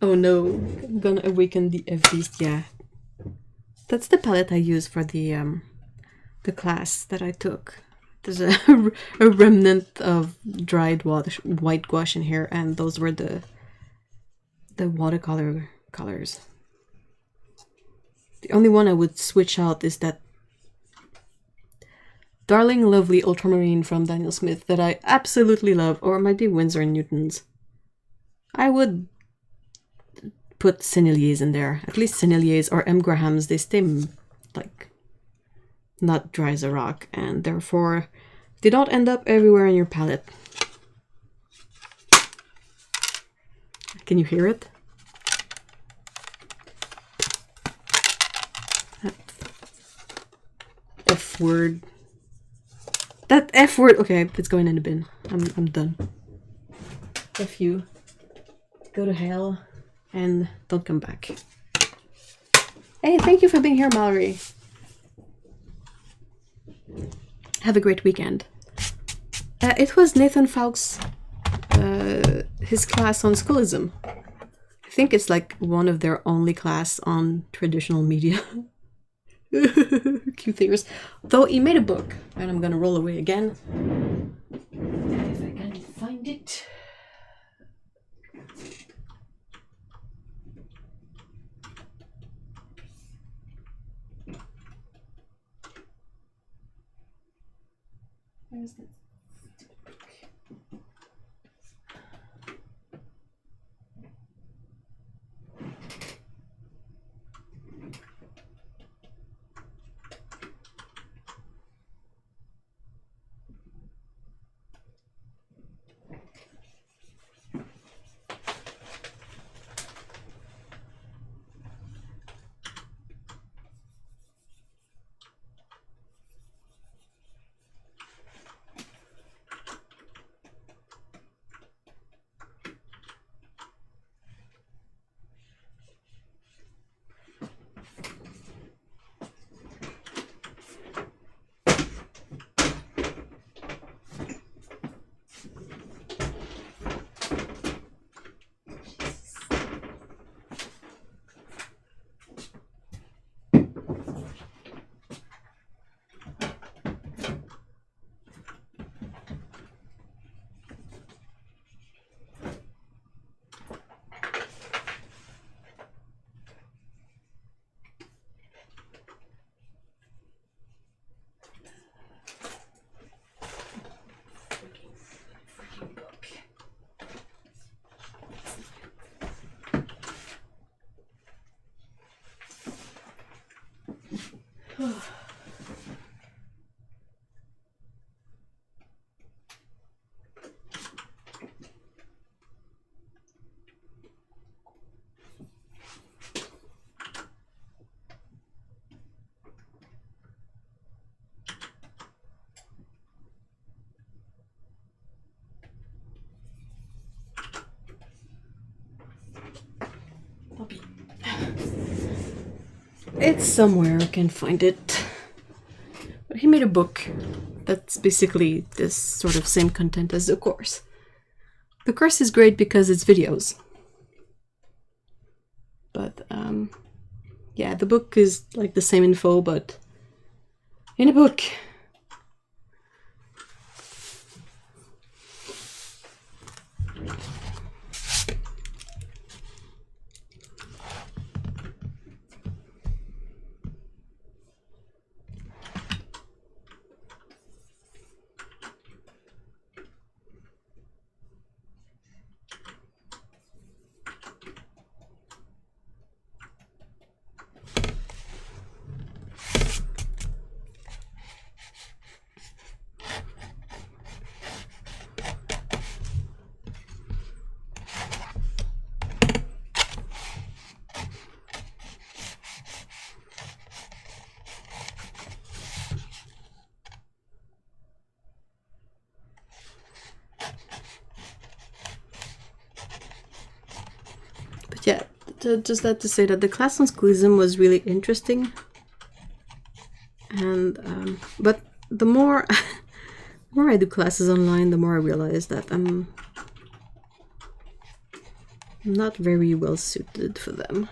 Oh no, I'm gonna awaken the F-Beast, yeah. That's the palette I use for the class that I took. There's a remnant of dried white gouache in here, and those were the watercolor colors. The only one I would switch out is that Darling Lovely Ultramarine from Daniel Smith that I absolutely love, or it might be Winsor & Newton's. I would put Senneliers in there. At least Senneliers or M. Grahams, they stay like not dry as a rock, and therefore they don't end up everywhere in your palette. Can you hear it? That F word. That F word. Okay, it's going in the bin. I'm done. F you. Go to hell and don't come back. Hey, thank you for being here, Mallory. Have a great weekend. It was Nathan Fowkes, his class on schoolism. I think it's like one of their only class on traditional media. Cute ears. Though he made a book, and I'm gonna roll away again. If I can find it. Where's that? It's somewhere, I can find it. But he made a book that's basically this sort of same content as the course. The course is great because it's videos. But yeah, the book is like the same info, but in a book. Yeah, just that to say that the class on schoolism was really interesting, and but the more more I do classes online, the more I realize that I'm not very well suited for them.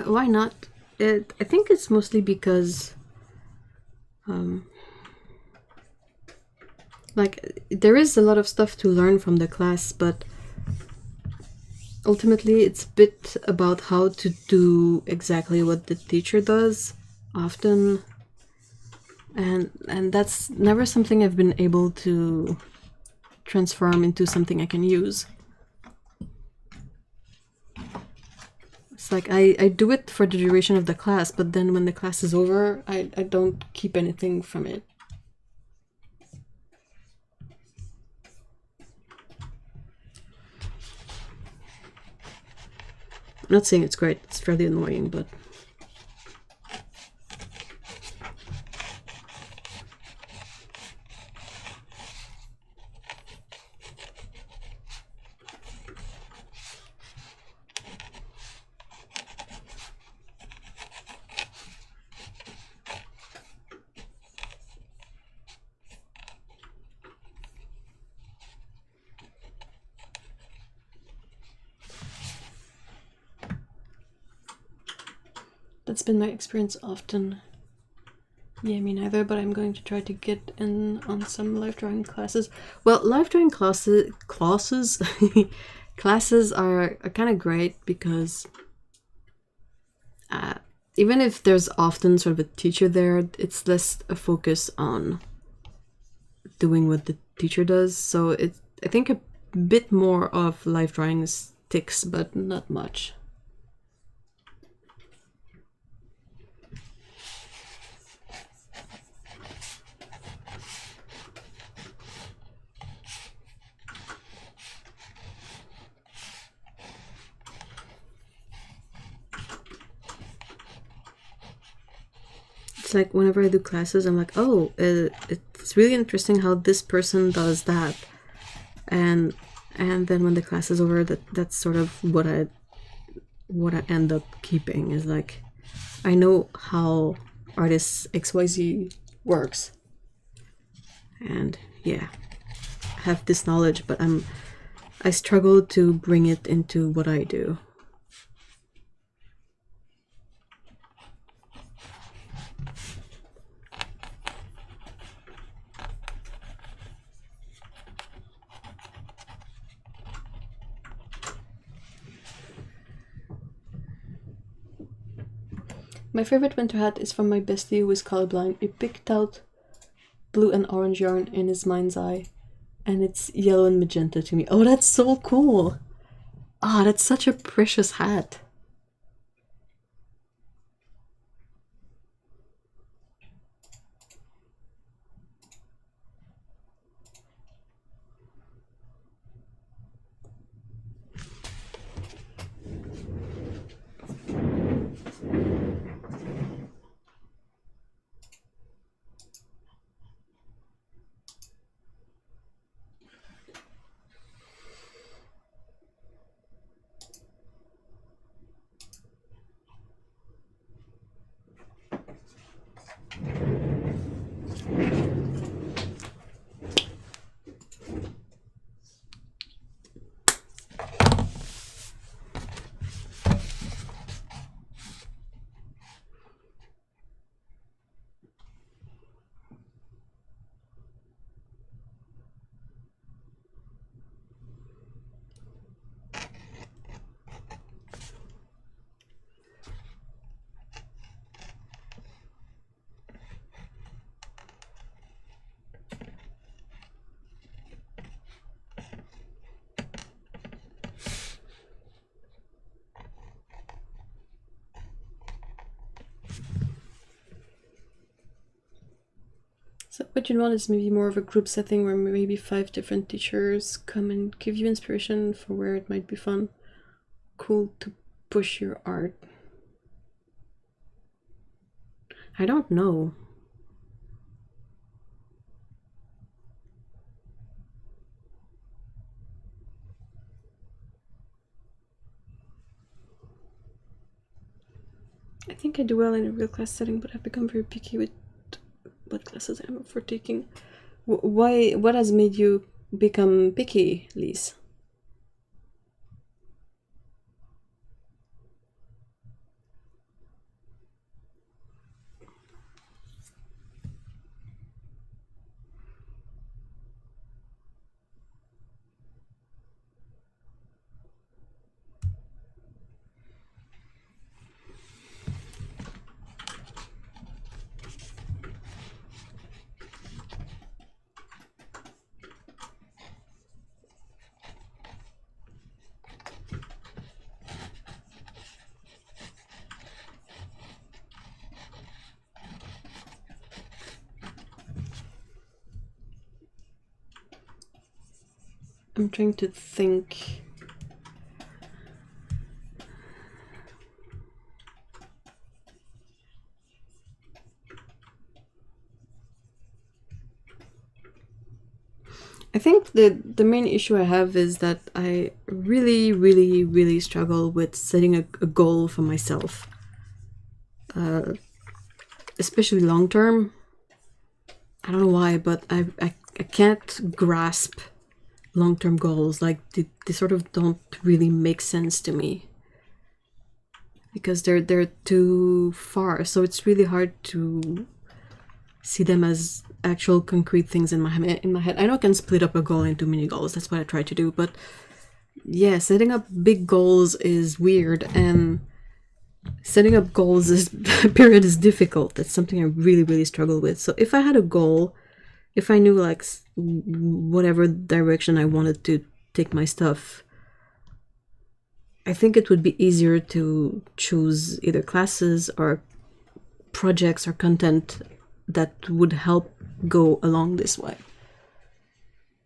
Why not? I think it's mostly because, like, there is a lot of stuff to learn from the class, but ultimately it's a bit about how to do exactly what the teacher does often, and that's never something I've been able to transform into something I can use. It's like I do it for the duration of the class, but then when the class is over, I don't keep anything from it. I'm not saying it's great, it's fairly annoying, but that's been my experience often. Yeah, me neither, but I'm going to try to get in on some life drawing classes. Well, life drawing classes classes are kind of great because even if there's often sort of a teacher there, it's less a focus on doing what the teacher does. So it's, I think, a bit more of life drawing sticks, but not much. It's like whenever I do classes, I'm like, oh, it's really interesting how this person does that, and then when the class is over, that's sort of what I end up keeping is like, I know how artist XYZ works, and yeah, I have this knowledge, but I struggle to bring it into what I do. My favorite winter hat is from my bestie who is colorblind. He picked out blue and orange yarn in his mind's eye And it's yellow and magenta to me. Oh, that's so cool. Ah, that's such a precious hat. So what you want is maybe more of a group setting where maybe 5 different teachers come and give you inspiration for where it might be fun, cool to push your art. I don't know. I think I do well in a real class setting, but I've become very picky with what classes I'm up for taking. Why? What has made you become picky, Lise? I'm trying to think. I think the main issue I have is that I really struggle with setting a goal for myself. Especially long term. I don't know why, but I can't grasp long-term goals. Like they sort of don't really make sense to me because they're too far. So it's really hard to see them as actual concrete things in my head. I know I can split up a goal into mini goals. That's what I try to do. But yeah, setting up big goals is weird, and setting up goals is period is difficult. That's something I really struggle with. So if I had a goal, if I knew like whatever direction I wanted to take my stuff, I think it would be easier to choose either classes or projects or content that would help go along this way.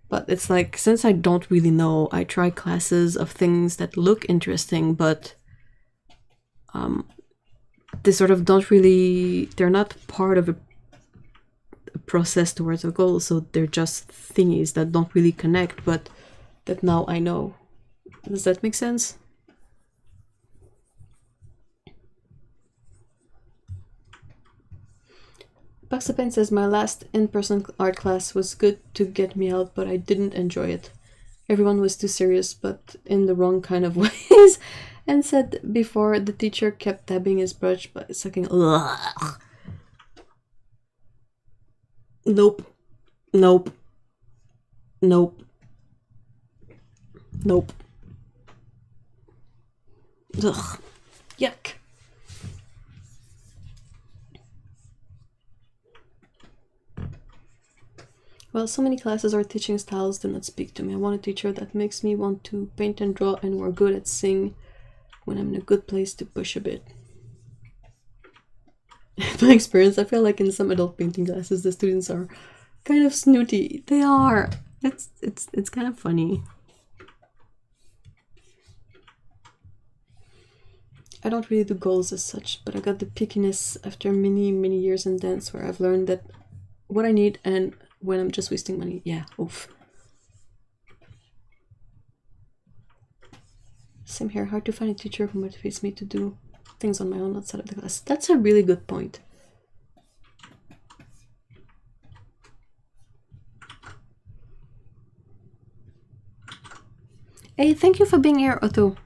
But it's like, since I don't really know, I try classes of things that look interesting, but they sort of don't really, they're not part of a process towards a goal, so they're just thingies that don't really connect, but that now I know. Does that make sense? Baxapen says, my last in-person art class was good to get me out, but I didn't enjoy it. Everyone was too serious, but in the wrong kind of ways, and said before the teacher kept dabbing his brush by sucking. Ugh. Nope. Nope. Nope. Nope. Ugh. Yuck. Well, so many classes or teaching styles do not speak to me. I want a teacher that makes me want to paint and draw and we're good at sing when I'm in a good place to push a bit. My experience, I feel like in some adult painting classes the students are kind of snooty. They are. It's kind of funny. I don't really do goals as such, but I got the pickiness after many years in dance where I've learned that what I need and when I'm just wasting money. Yeah, oof. Same here, hard to find a teacher who motivates me to do things on my own outside of the class. That's a really good point. Hey, thank you for being here, Otto.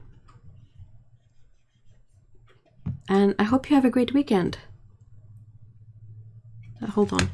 And I hope you have a great weekend. Hold on.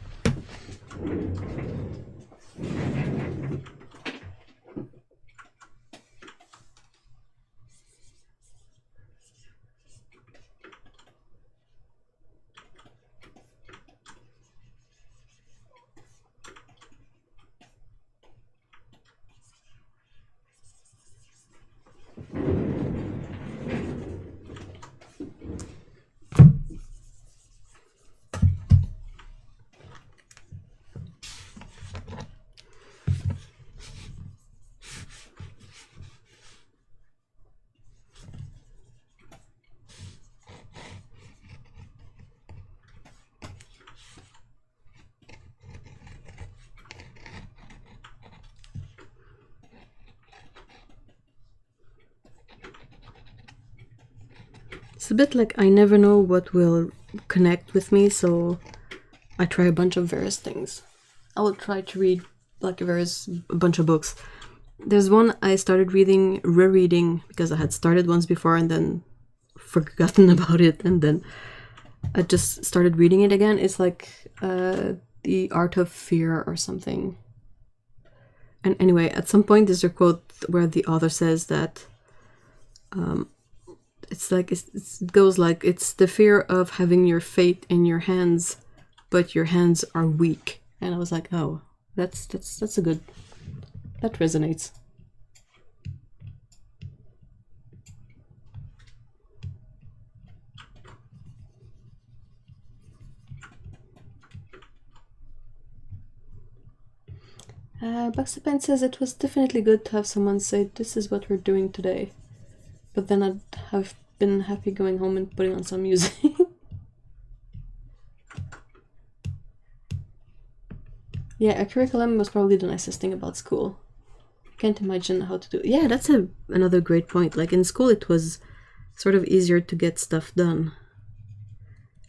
It's a bit like I never know what will connect with me, so I try a bunch of various things. I will try to read like a bunch of books. There's one I started rereading because I had started once before and then forgotten about it, and then I just started reading it again. It's like The Art of Fear or something. And anyway, at some point there's a quote where the author says that it goes like, it's the fear of having your fate in your hands, but your hands are weak. And I was like, oh, that's a good, that resonates. Buxapen says it was definitely good to have someone say, this is what we're doing today. But then I'd have been happy going home and putting on some music. Yeah, a curriculum was probably the nicest thing about school. Can't imagine how to do it. Yeah, that's another great point. Like in school it was sort of easier to get stuff done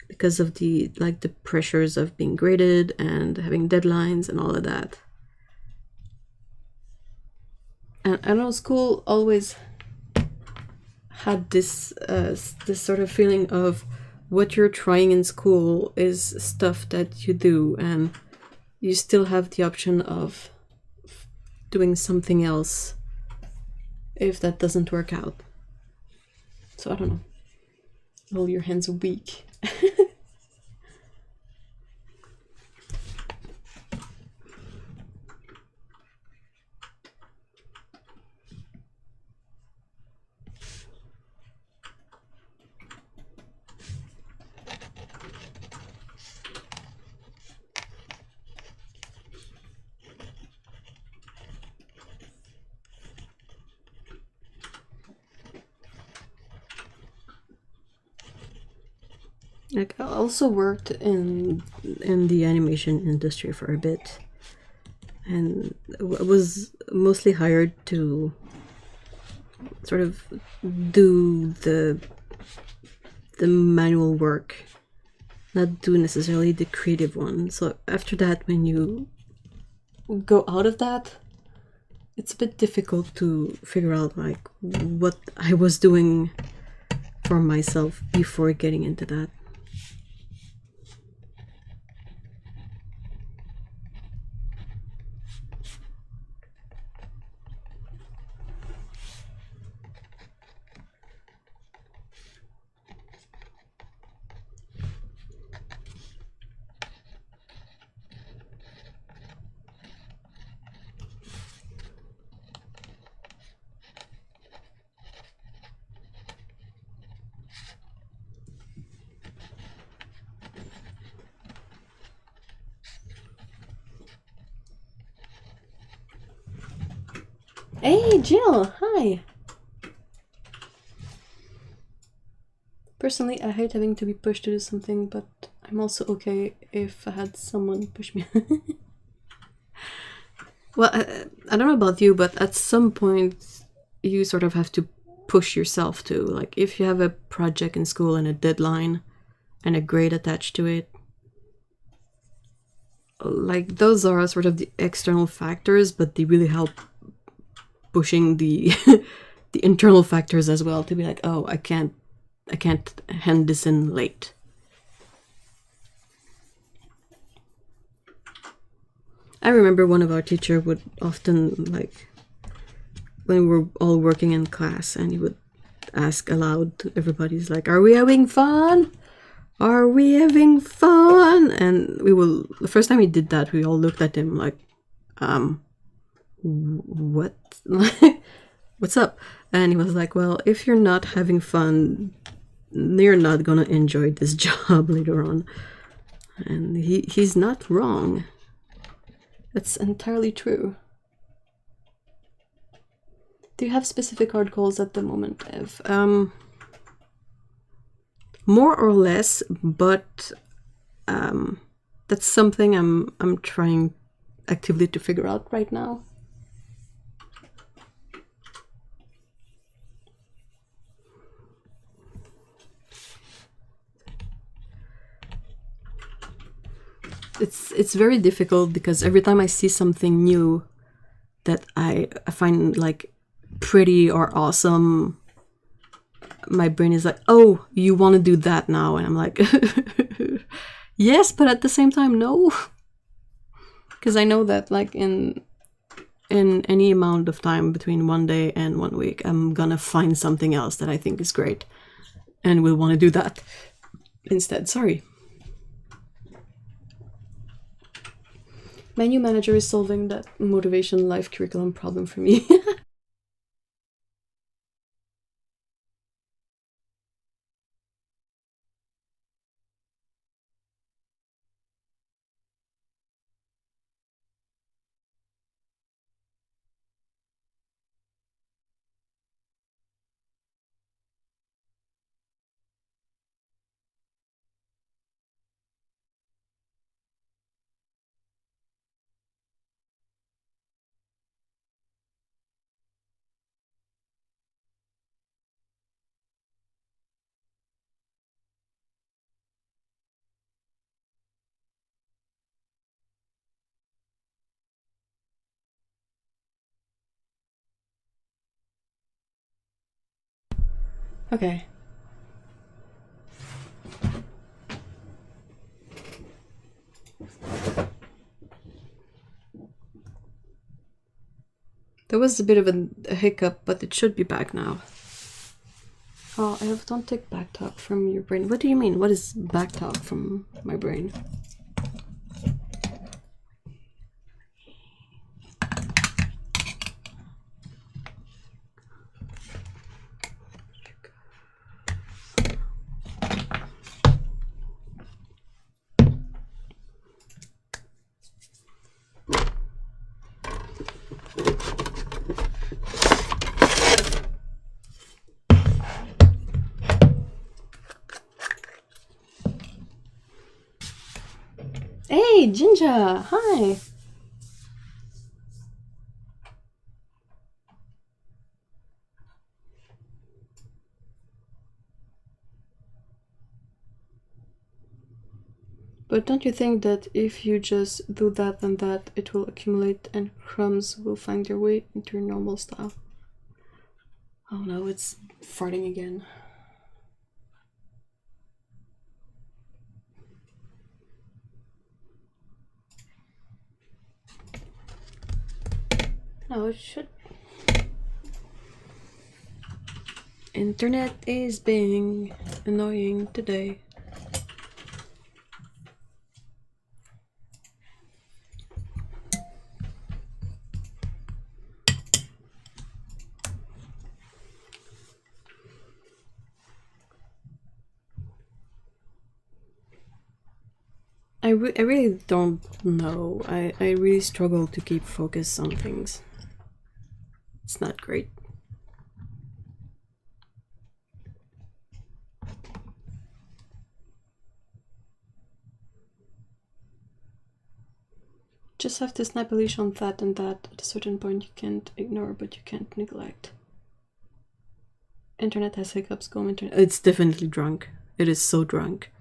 because of the pressures of being graded and having deadlines and all of that. And I know school always had this sort of feeling of what you're trying in school is stuff that you do, and you still have the option of doing something else if that doesn't work out. So I don't know. Oh, your hands are weak. Like, I also worked in the animation industry for a bit, and was mostly hired to sort of do the manual work, not do necessarily the creative one. So after that, when you go out of that, it's a bit difficult to figure out like what I was doing for myself before getting into that. Hey, Jill! Hi! Personally, I hate having to be pushed to do something, but I'm also okay if I had someone push me. Well, I don't know about you, but at some point you sort of have to push yourself to. Like, if you have a project in school and a deadline and a grade attached to it, like, those are sort of the external factors, but they really help pushing the the internal factors as well, to be like, oh, I can't hand this in late. I remember one of our teacher would often, like, when we were all working in class, and he would ask aloud to everybody's like, are we having fun? Are we having fun? And we will, the first time he did that, we all looked at him like, what? What's up? And he was like, well, if you're not having fun, you're not gonna enjoy this job later on. And he's not wrong. That's entirely true. Do you have specific hard goals at the moment, Ev? More or less, but that's something I'm trying actively to figure out right now. It's very difficult because every time I see something new that I find like pretty or awesome, my brain is like, oh, you want to do that now? And I'm like, yes, but at the same time, no. Because I know that, like, in any amount of time between one day and 1 week, I'm gonna find something else that I think is great and will want to do that instead. Sorry. My new manager is solving that motivation life curriculum problem for me. Okay. There was a bit of a hiccup, but it should be back now. Oh, Ev, don't take back talk from your brain. What do you mean? What is back talk from my brain? Hey, Ginger! Hi! But don't you think that if you just do that and that, it will accumulate and crumbs will find their way into your normal style? Oh no, it's farting again. No, it should. Internet is being annoying today. I really don't know. I really struggle to keep focus on things. It's not great. Just have to snap a leash on that and that. At a certain point you can't ignore, but you can't neglect. Internet has hiccups, go internet. It's definitely drunk. It is so drunk.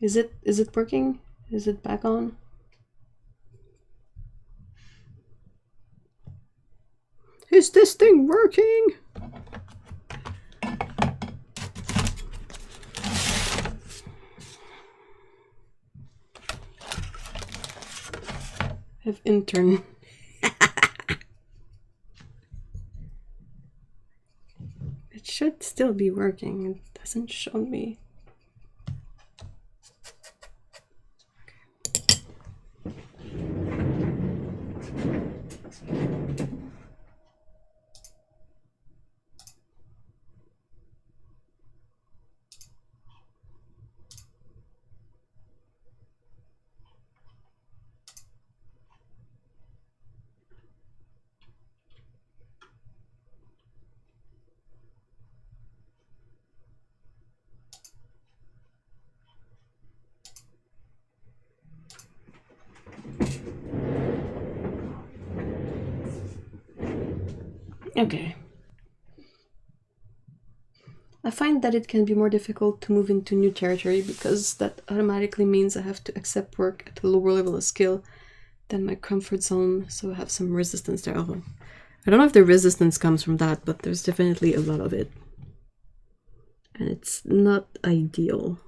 Is it working? Is it back on? Is this thing working? Have intern. It should still be working. It doesn't show me. Okay. I find that it can be more difficult to move into new territory because that automatically means I have to accept work at a lower level of skill than my comfort zone, so I have some resistance there. I don't know if the resistance comes from that, but there's definitely a lot of it. And it's not ideal.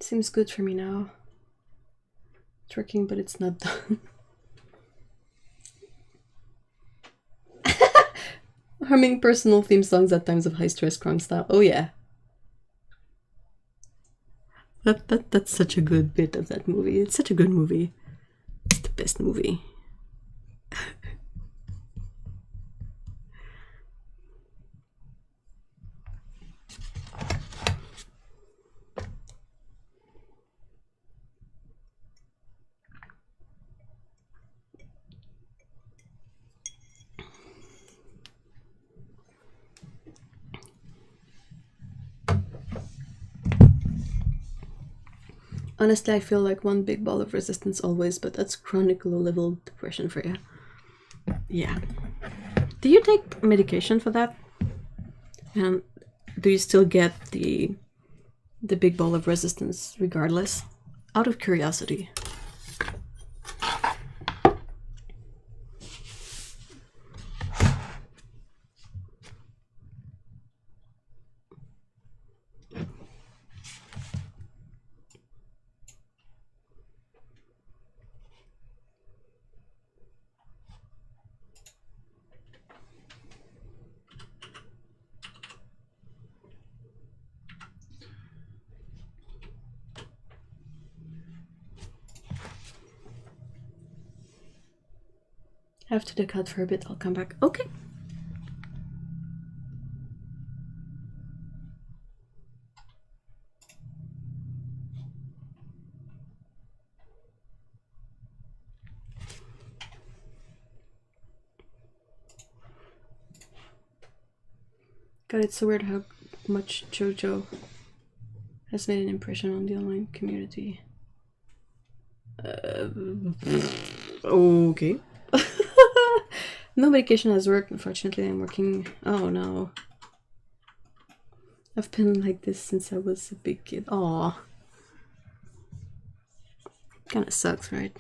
Seems good for me now. It's working, but it's not done. Humming personal theme songs at times of high stress crunk style. Oh yeah. That's such a good bit of that movie. It's such a good movie. It's the best movie. Honestly, I feel like one big ball of resistance always, but that's chronic low-level depression for you. Yeah. Do you take medication for that? And do you still get the big ball of resistance regardless? Out of curiosity. I have to duck out for a bit, I'll come back. Okay. God, it's so weird how much JoJo has made an impression on the online community. Okay. No medication has worked, unfortunately. I'm working. Oh no. I've been like this since I was a big kid. Aw. Kinda sucks, right?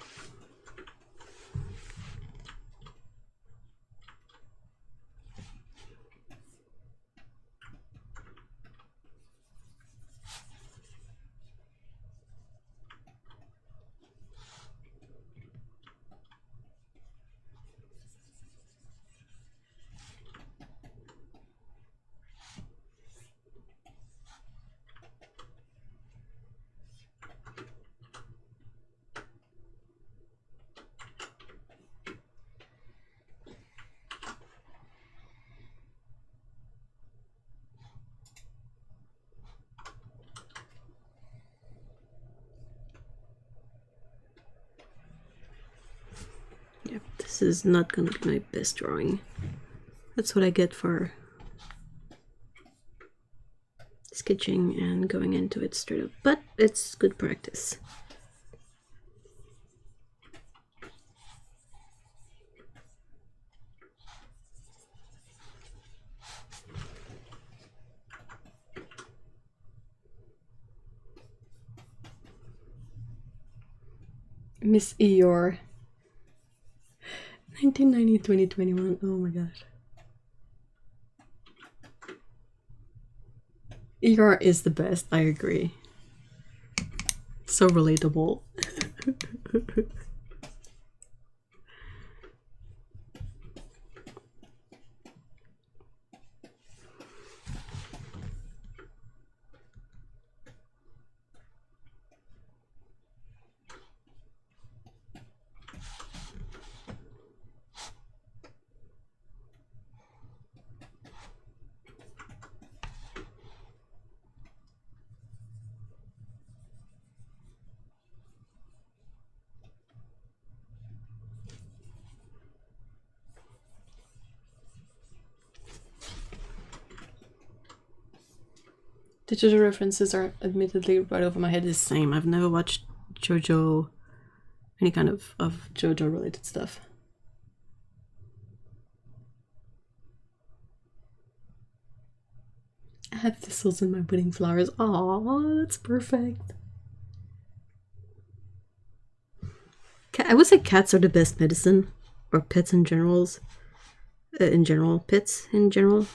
This is not gonna be my best drawing. That's what I get for sketching and going into it straight up, but it's good practice. Miss Eeyore. 1990-2021. Oh my gosh. Eeyore is the best, I agree. So relatable. The JoJo references are admittedly right over my head the same. I've never watched JoJo, any kind of JoJo related stuff. I have thistles in my wedding flowers. Oh, that's perfect. I would say cats are the best medicine, or pets in generals. Pets in general.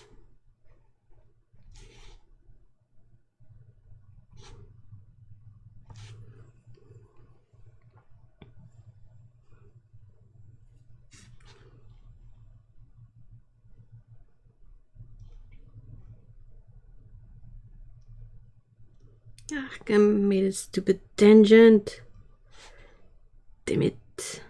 Ah, I made a stupid tangent. Damn it.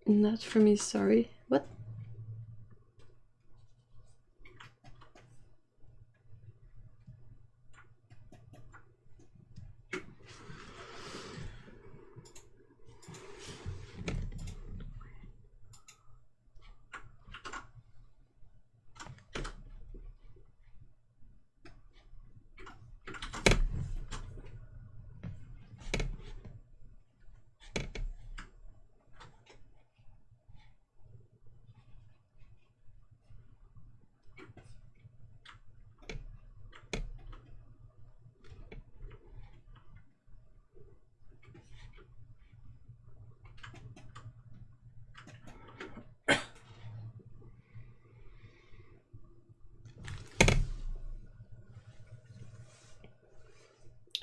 Not for me, sorry. What?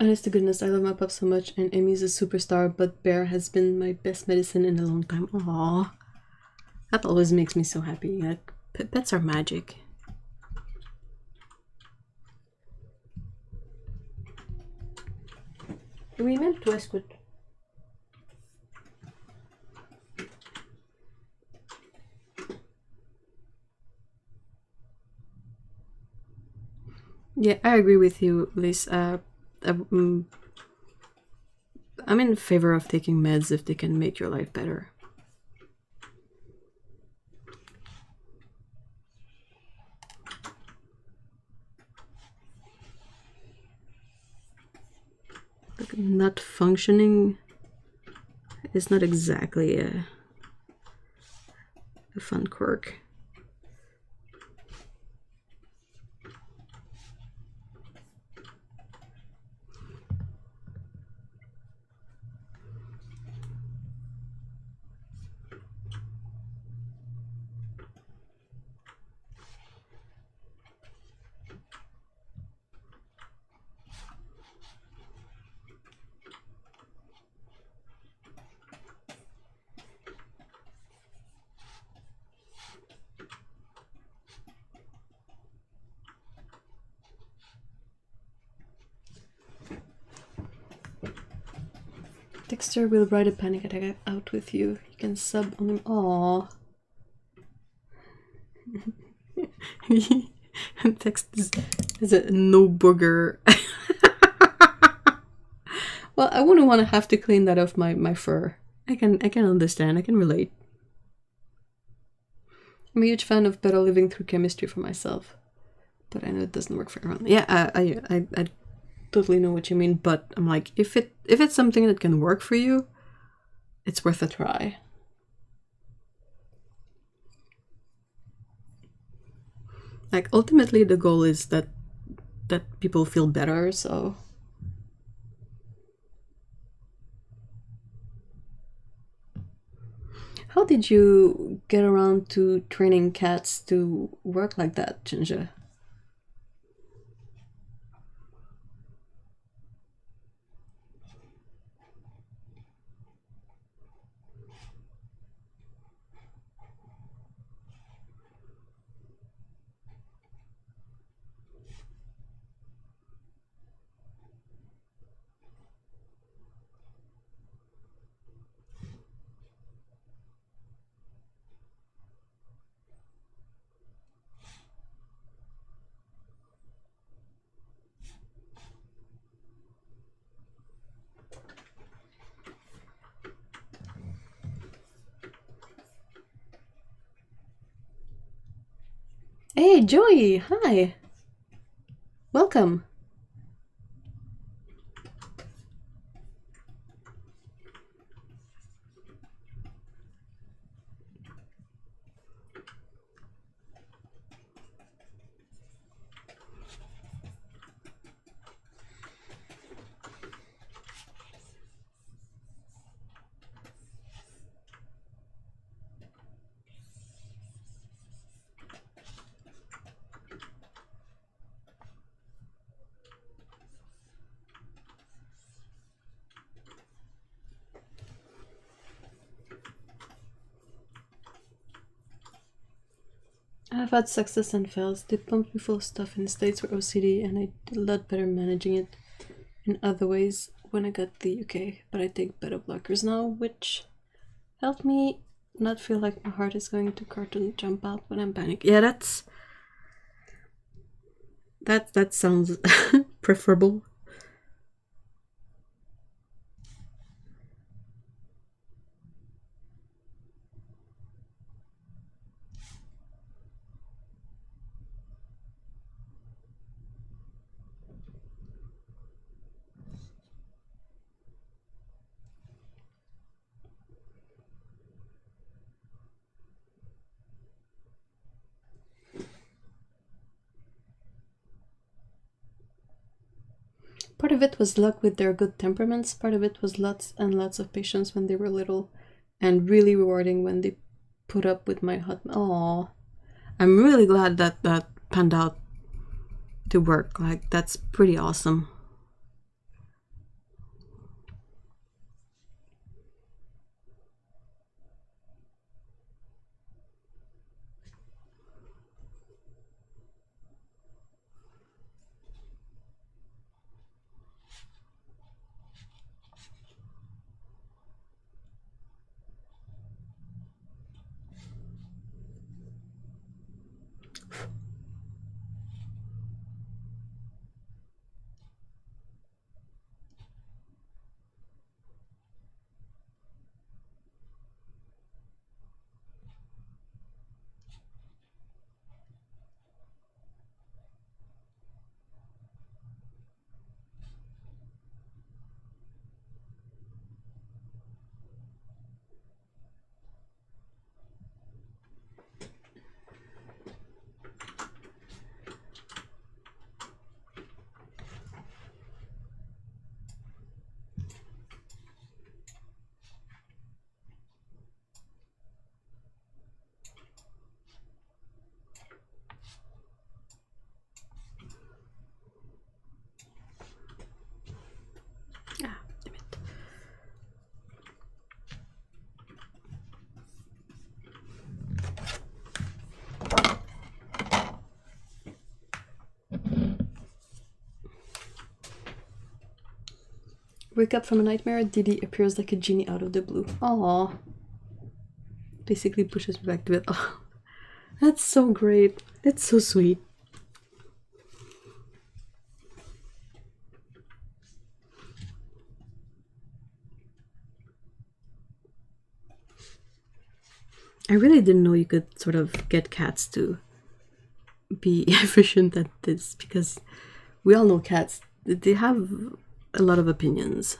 Honest to goodness, I love my pup so much, and Emmy's a superstar, but Bear has been my best medicine in a long time. Aww. That always makes me so happy. Like, pets are magic. We meant Westwood. Yeah, I agree with you, Liz. I'm in favor of taking meds if they can make your life better. Like, not functioning is not exactly a fun quirk. Dexter will ride a panic attack out with you. You can sub on him. Aww. Text is a no booger. Well, I wouldn't want to have to clean that off my fur. I can understand. I can relate. I'm a huge fan of better living through chemistry for myself, but I know it doesn't work for everyone. Yeah, I totally know what you mean. But I'm like, if it's something that can work for you, it's worth a try. Like ultimately, the goal is that people feel better. So. How did you get around to training cats to work like that, Ginger? Hey, Joey! Hi! Welcome! I've had success and fails. They pumped me full of stuff in the States for OCD, and I did a lot better managing it in other ways when I got the UK, but I take beta blockers now, which helped me not feel like my heart is going to cartoon jump out when I'm panicked. Yeah, that sounds preferable. Part of it was luck with their good temperaments, part of it was lots and lots of patience when they were little, and really rewarding when they put up with my hot... Aww. I'm really glad that that panned out to work. Like, that's pretty awesome. Wake up from a nightmare, Didi appears like a genie out of the blue. Aww. Basically pushes me back to it. Oh, that's so great. That's so sweet. I really didn't know you could sort of get cats to be efficient at this, because we all know cats, they have a lot of opinions.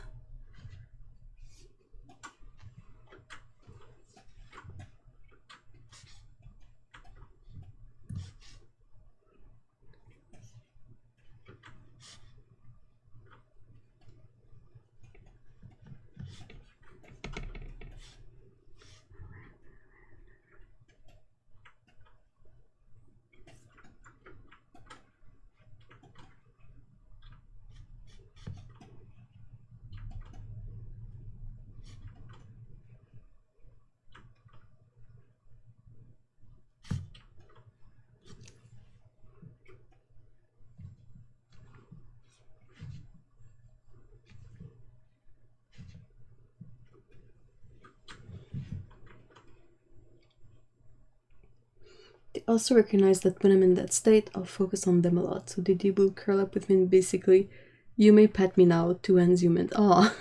They also recognize that when I'm in that state, I'll focus on them a lot. So Didi will curl up with me and basically, you may pet me now, two ends you meant. Aw.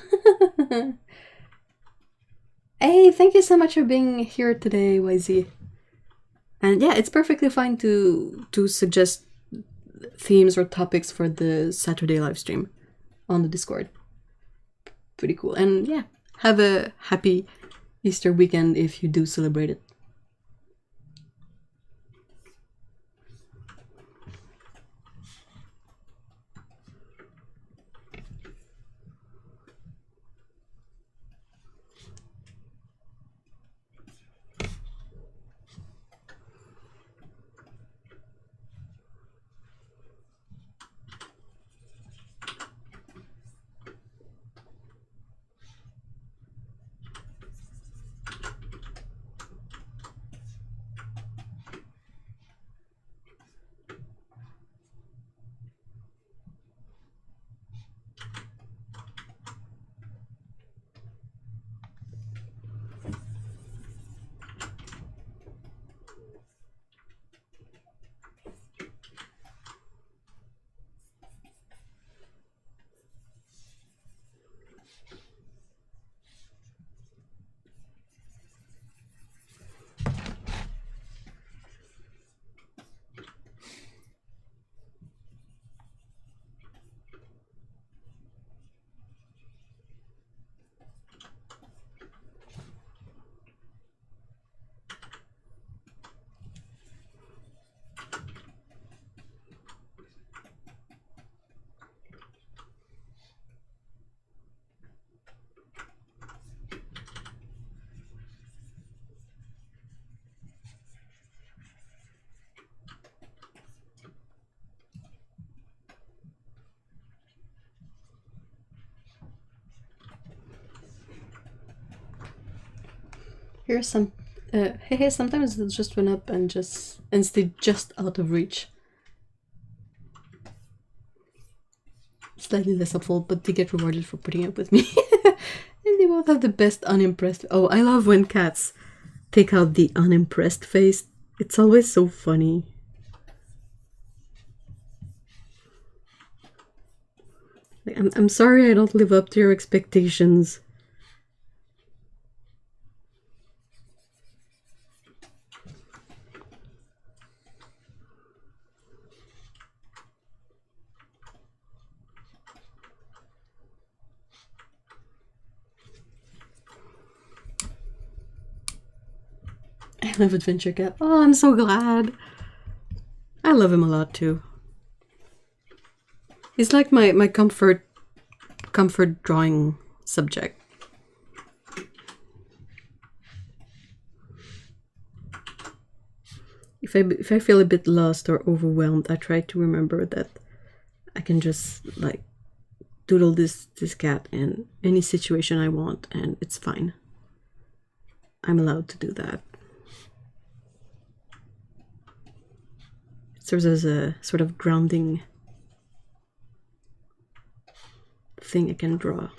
Hey, thank you so much for being here today, YZ. And yeah, it's perfectly fine to suggest themes or topics for the Saturday live stream on the Discord. Pretty cool. And yeah, have a happy Easter weekend if you do celebrate it. Here's some. Hey, sometimes they'll just run up and stay just out of reach. Slightly less helpful, but they get rewarded for putting up with me. And they both have the best unimpressed. Oh, I love when cats take out the unimpressed face. It's always so funny. Like, I'm sorry I don't live up to your expectations. I love Adventure Cat. Oh, I'm so glad. I love him a lot too. He's like my comfort drawing subject. If I feel a bit lost or overwhelmed, I try to remember that I can just like doodle this cat in any situation I want, and it's fine. I'm allowed to do that. It serves as a sort of grounding thing I can draw.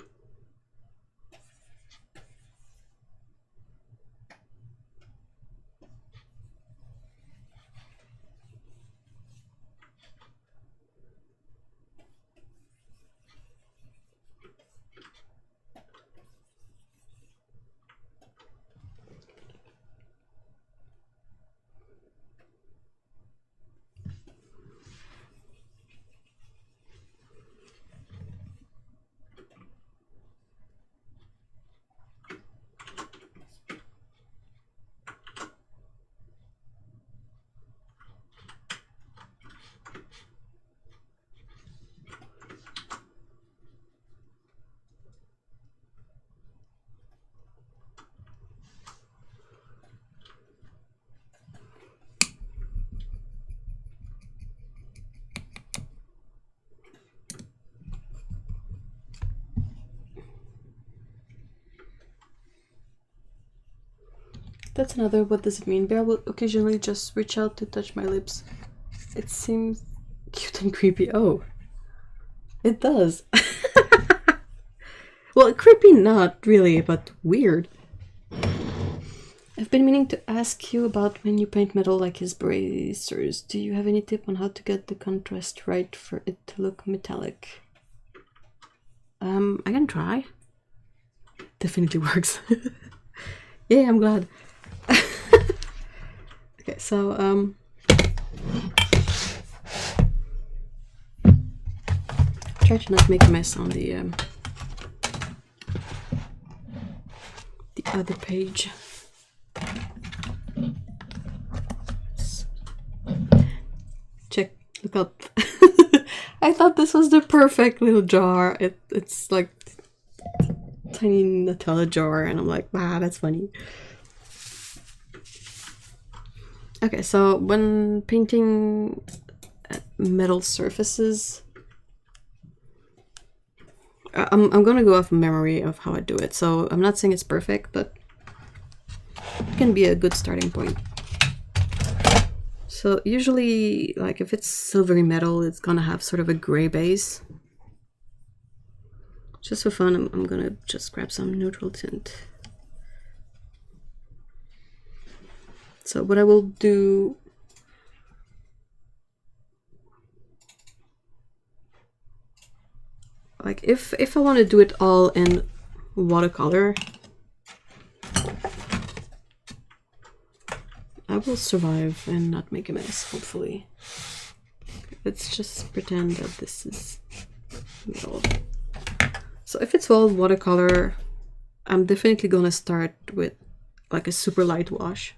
That's another what does it mean? Bear will occasionally just reach out to touch my lips. It seems cute and creepy. Oh, it does. Well, creepy not really, but weird. I've been meaning to ask you about when you paint metal like his bracers. Do you have any tip on how to get the contrast right for it to look metallic? I can try. Definitely works. Yeah, I'm glad. Okay, so try to not make a mess on the other page. Check, look up. I thought this was the perfect little jar. It's like tiny Nutella jar, and I'm like, wow, that's funny. Okay, so when painting metal surfaces, I'm gonna go off memory of how I do it. So I'm not saying it's perfect, but it can be a good starting point. So usually, like if it's silvery metal, it's gonna have sort of a gray base. Just for fun, I'm gonna just grab some neutral tint. So what I will do, like if I want to do it all in watercolor, I will survive and not make a mess, hopefully. Let's just pretend that this is metal. So if it's all watercolor, I'm definitely gonna start with like a super light wash.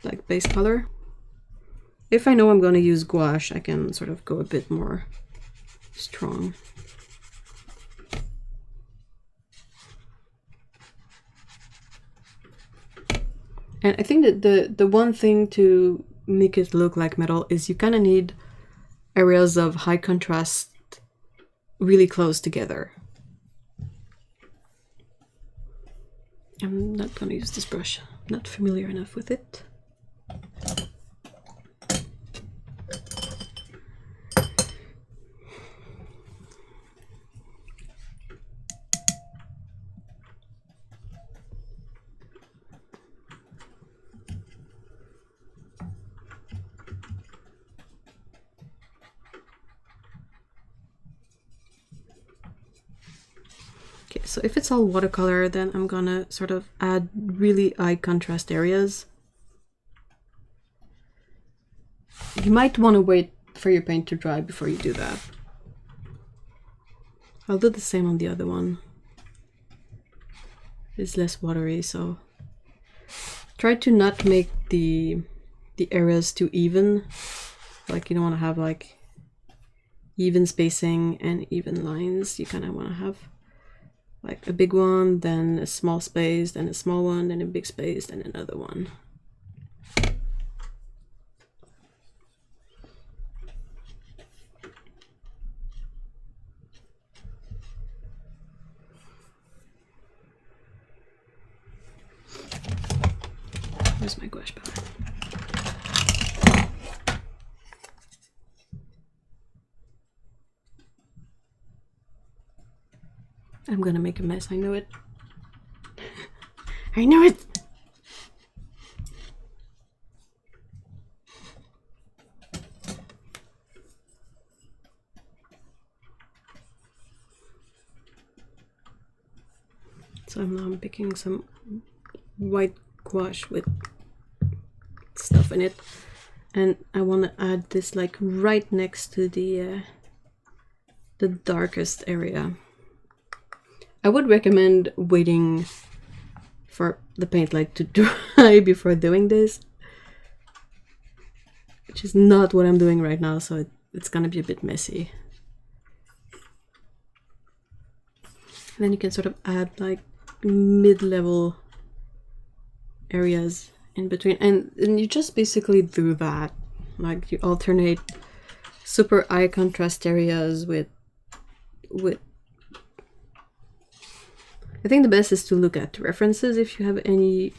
Like base color. If I know I'm gonna use gouache, I can sort of go a bit more strong. And I think that the one thing to make it look like metal is you kind of need areas of high contrast really close together. I'm not gonna use this brush. I'm not familiar enough with it. Okay, so if it's all watercolor, then I'm gonna sort of add really high contrast areas. You might want to wait for your paint to dry before you do that. I'll do the same on the other one. It's less watery, so try to not make the areas too even. Like you don't want to have like even spacing and even lines. You kind of want to have like a big one, then a small space, then a small one, then a big space, then another one. Where's my gouache palette? I'm gonna make a mess, I know it. I know it! So I'm picking some white gouache with stuff in it, and I want to add this like right next to the darkest area. I would recommend waiting for the paint like to dry before doing this, which is not what I'm doing right now, so it's gonna be a bit messy. And then you can sort of add like mid-level areas in between, and you just basically do that. Like you alternate super high contrast areas with I think the best is to look at references if you have any,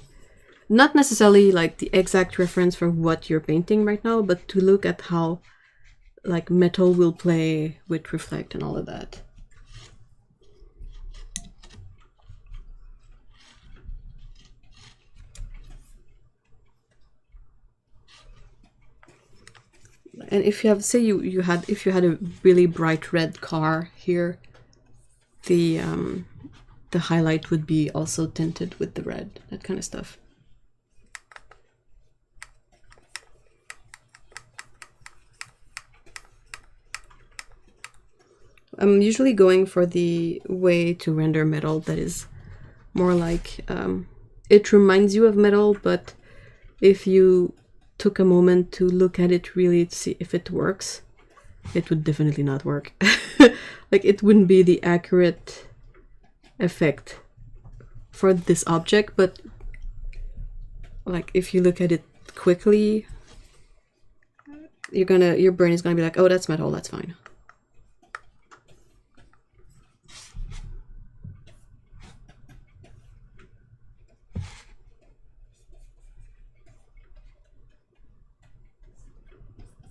not necessarily like the exact reference for what you're painting right now, but to look at how like metal will play with reflect and all of that. And if you have, say if you had a really bright red car here, the highlight would be also tinted with the red, that kind of stuff. I'm usually going for the way to render metal that is more like, it reminds you of metal, but if you took a moment to look at it really to see if it works, it would definitely not work. Like it wouldn't be the accurate effect for this object, but like if you look at it quickly, your brain is gonna be like, oh, that's metal, that's fine.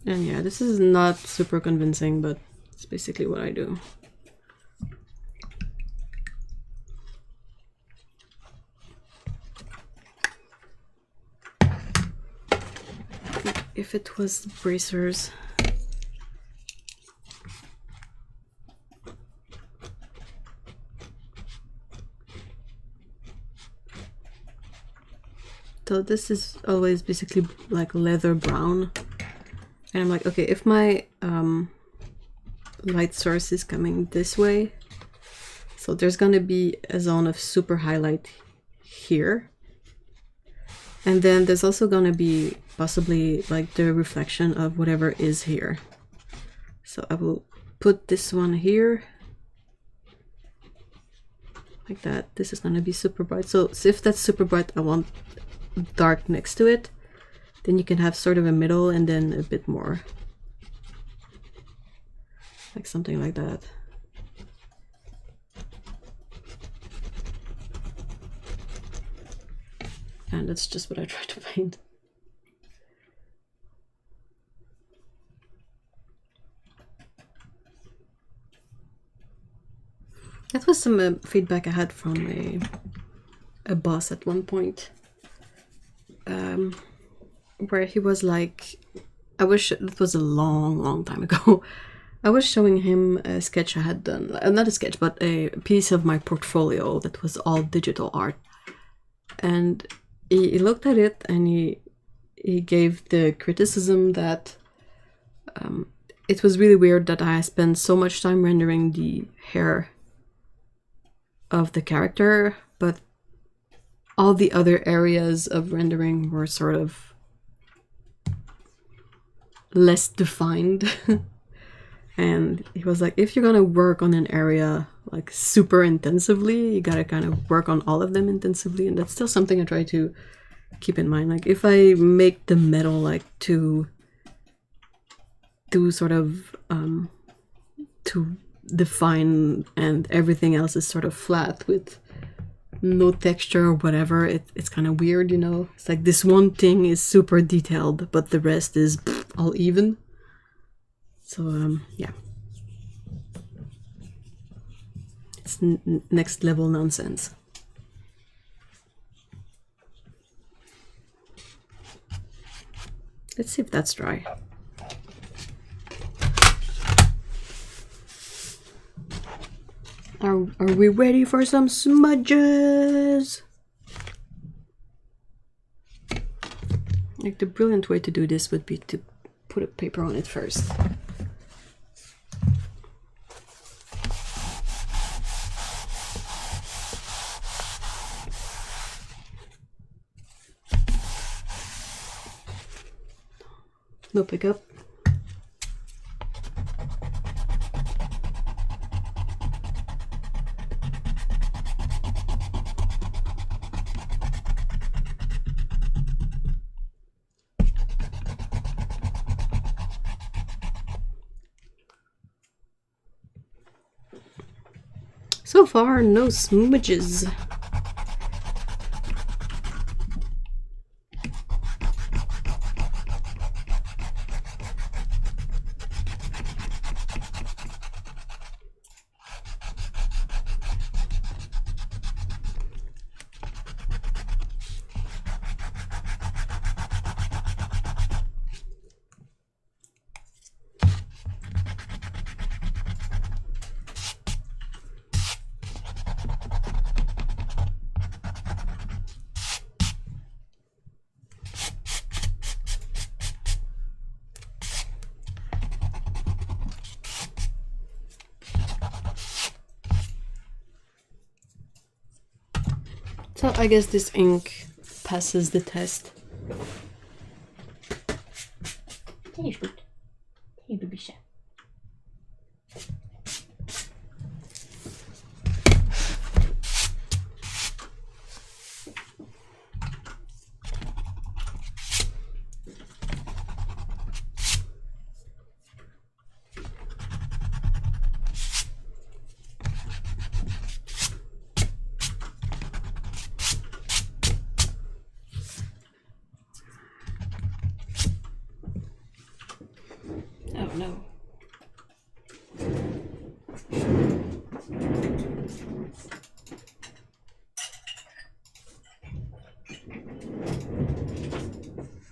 And yeah, this is not super convincing, but it's basically what I do. If it was bracers. So this is always basically like leather brown. And I'm like, okay, if my light source is coming this way, so there's gonna be a zone of super highlight here. And then there's also gonna be possibly like the reflection of whatever is here. So I will put this one here, like that. This is gonna be super bright. So if that's super bright, I want dark next to it. Then you can have sort of a middle and then a bit more. Like something like that. And that's just what I try to paint. That was some feedback I had from a boss at one point. Where he was like, it was a long time ago. I was showing him a sketch I had done, not a sketch, but a piece of my portfolio that was all digital art. And he looked at it and he gave the criticism that it was really weird that I spent so much time rendering the hair of the character, but all the other areas of rendering were sort of less defined. And he was like, if you're gonna work on an area like super intensively, you gotta kind of work on all of them intensively. And that's still something I try to keep in mind. Like if I make the metal like too sort of to define and everything else is sort of flat with no texture or whatever, it's kind of weird, you know. It's like this one thing is super detailed but the rest is all even. So yeah, it's next level nonsense. Let's see if that's dry. Are we ready for some smudges? Like the brilliant way to do this would be to put a paper on it first. No pickup. So far, no smudges. So I guess this ink passes the test. Hey, Spoot. Hey, baby chef. Oh no.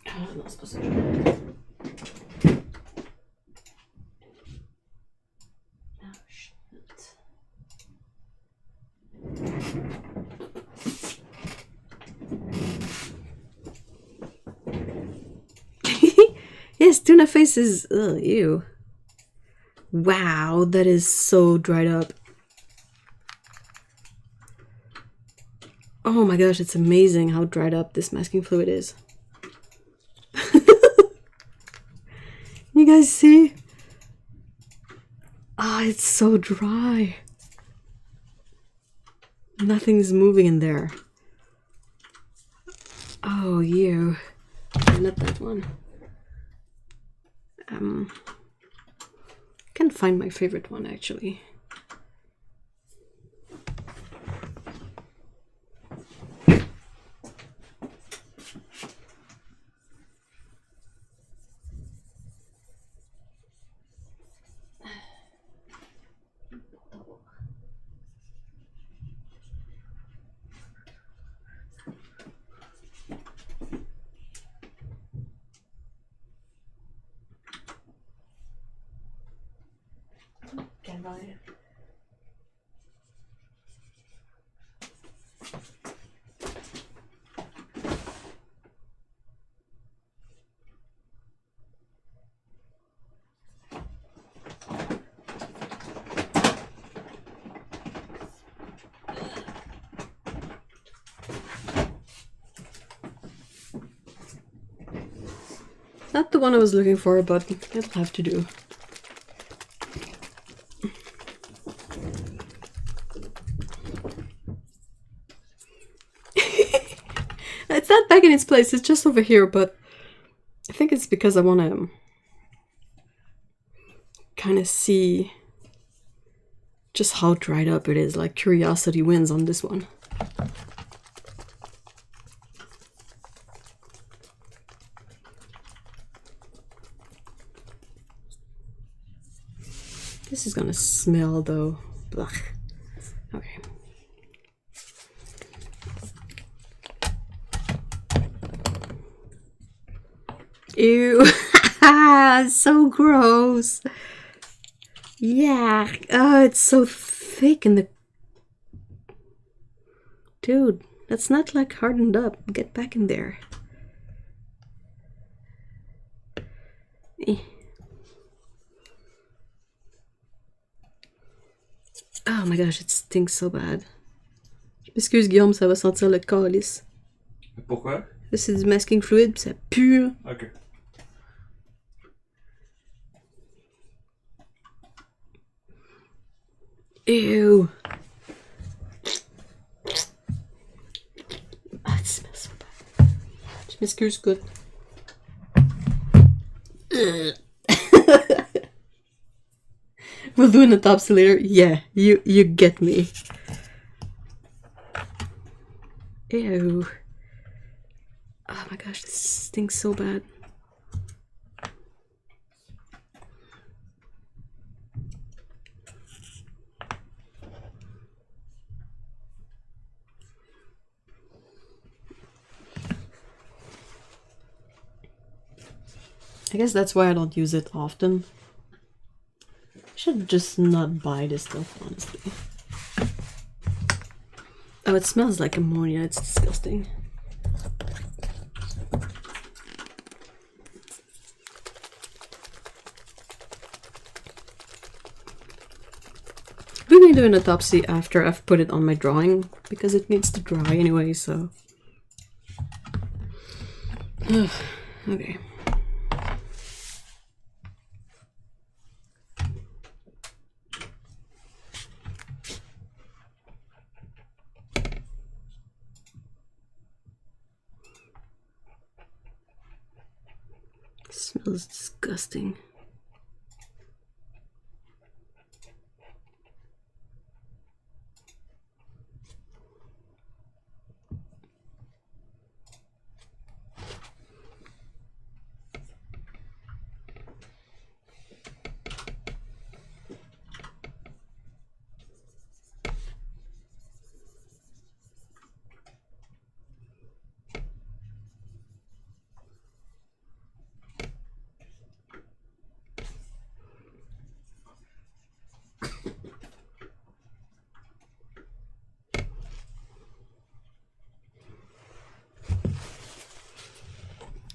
Oh, I'm not supposed to try. Oh shit. Yes, tuna face is... Ugh, ew. Wow, that is so dried up. Oh my gosh, it's amazing how dried up this masking fluid is. You guys see? Ah, it's so dry. Nothing's moving in there. Oh, you. Not that one. Can't find my favorite one actually. Not the one I was looking for, but it'll have to do. It's not back in its place, it's just over here, but I think it's because I want to kind of see just how dried up it is. Like, curiosity wins on this one. This is gonna smell though. Blech. Okay. Ew. So gross. Yeah. Oh, it's so thick in the... Dude, that's not like hardened up. Get back in there. Oh my gosh, it stinks so bad. Excuse Guillaume, ça va sentir le calice.
Pourquoi?
C'est du masking fluid, ça pue.
Ok.
Ew. Ah, it smells so bad. Je m'excuse, good. We'll do an autopsy later. Yeah, you get me. Ew. Oh my gosh, this stinks so bad. I guess that's why I don't use it often. I should just not buy this stuff, honestly. Oh, it smells like ammonia. It's disgusting. I'm going to do an autopsy after I've put it on my drawing, because it needs to dry anyway, so... Ugh, okay. Smells disgusting.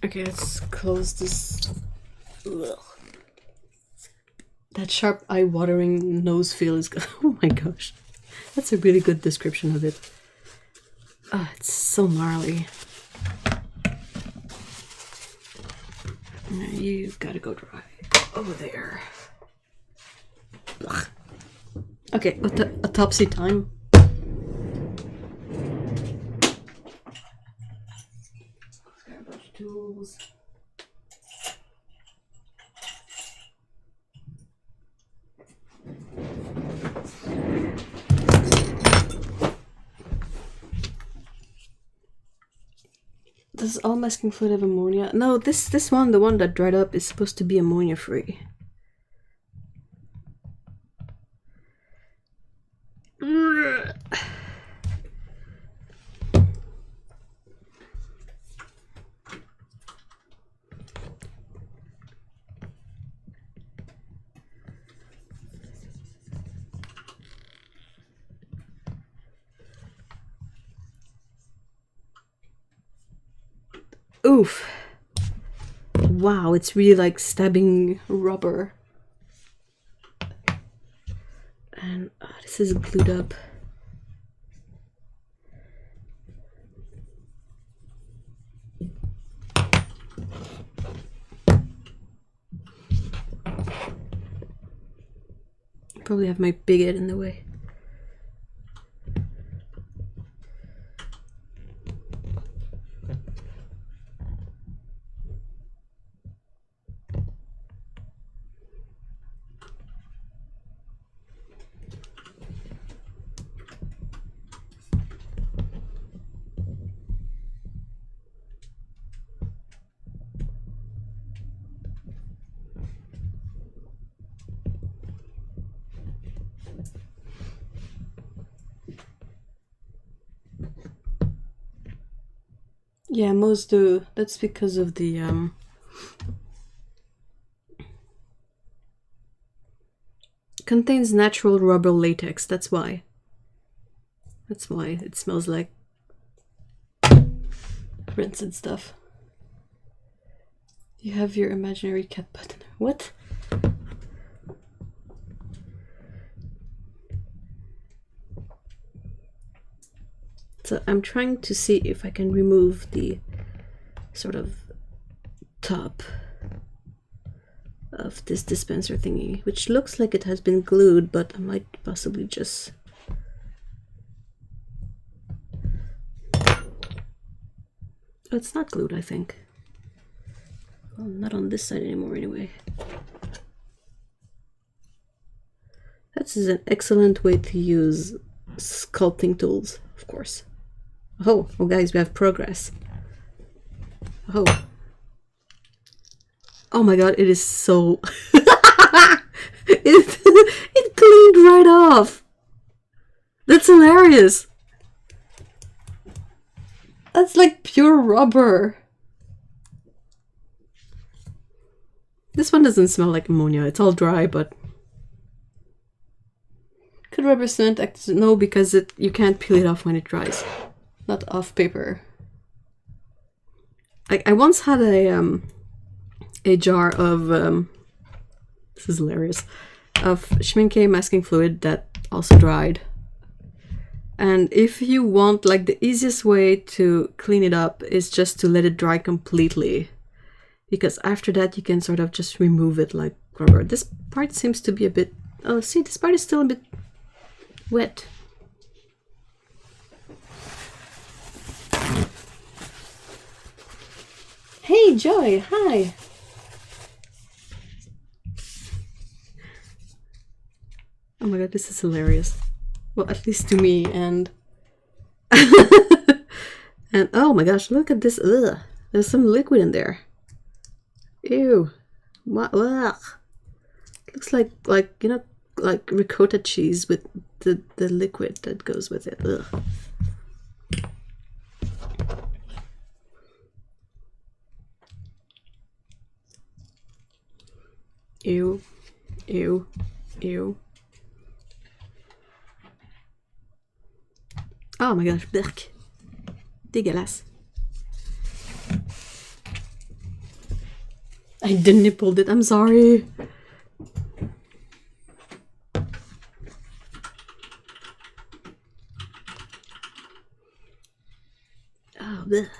Okay, let's close this. Ugh. That sharp eye-watering nose feel is good. Oh my gosh. That's a really good description of it. Ah, it's so gnarly. You gotta go dry. Over there. Ugh. Okay, autopsy time. Tools. Does all masking fluid have ammonia? No, this one, the one that dried up, is supposed to be ammonia free. Oof. Wow, it's really like stabbing rubber. And this is glued up. Probably have my big head in the way. Yeah, most do. That's because of the contains natural rubber latex. That's why. That's why it smells like rancid stuff. You have your imaginary cat button. What? So I'm trying to see if I can remove the sort of top of this dispenser thingy, which looks like it has been glued, but I might possibly just... Oh, it's not glued, I think. Well, not on this side anymore anyway. That's an excellent way to use sculpting tools, of course. Oh, oh guys, we have progress. Oh. Oh my god, it is so... it cleaned right off. That's hilarious. That's like pure rubber. This one doesn't smell like ammonia. It's all dry, but... Could rubber cement act? No, because you can't peel it off when it dries. Not off paper. Like, I once had a jar of... this is hilarious. Of schminke masking fluid that also dried. And if you want, like, the easiest way to clean it up is just to let it dry completely. Because after that you can sort of just remove it like rubber. This part seems to be a bit... Oh, see, this part is still a bit wet. Hey, Joy, hi! Oh my god, this is hilarious. Well, at least to me, and... and oh my gosh, look at this, ugh! There's some liquid in there. Ew. What? Ugh. Looks like, you know, like ricotta cheese with the liquid that goes with it. Ugh. Ew. Ew. Ew. Oh my gosh, blech. Dégueulasse. I nippled it, I'm sorry. Oh, blech.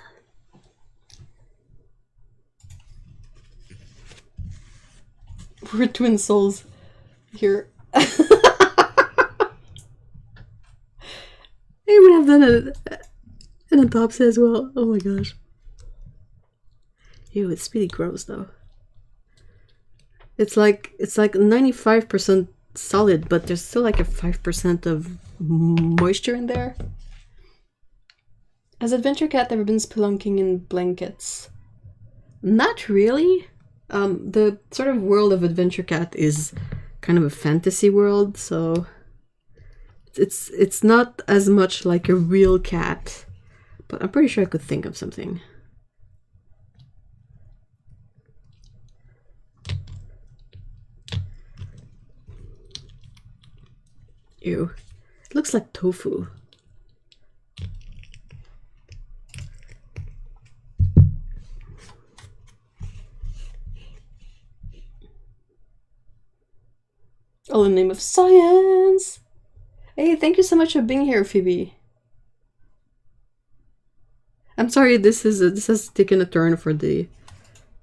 We're twin souls here. I would have done an autopsy as well. Oh my gosh. Ew, it's really gross though. It's like 95% solid, but there's still like a 5% of moisture in there. Has Adventure Cat ever been spelunking in blankets? Not really. The sort of world of Adventure Cat is kind of a fantasy world, so it's not as much like a real cat, but I'm pretty sure I could think of something. Ew. It looks like tofu. All in the name of science! Hey, thank you so much for being here, Phoebe. I'm sorry, this has taken a turn for the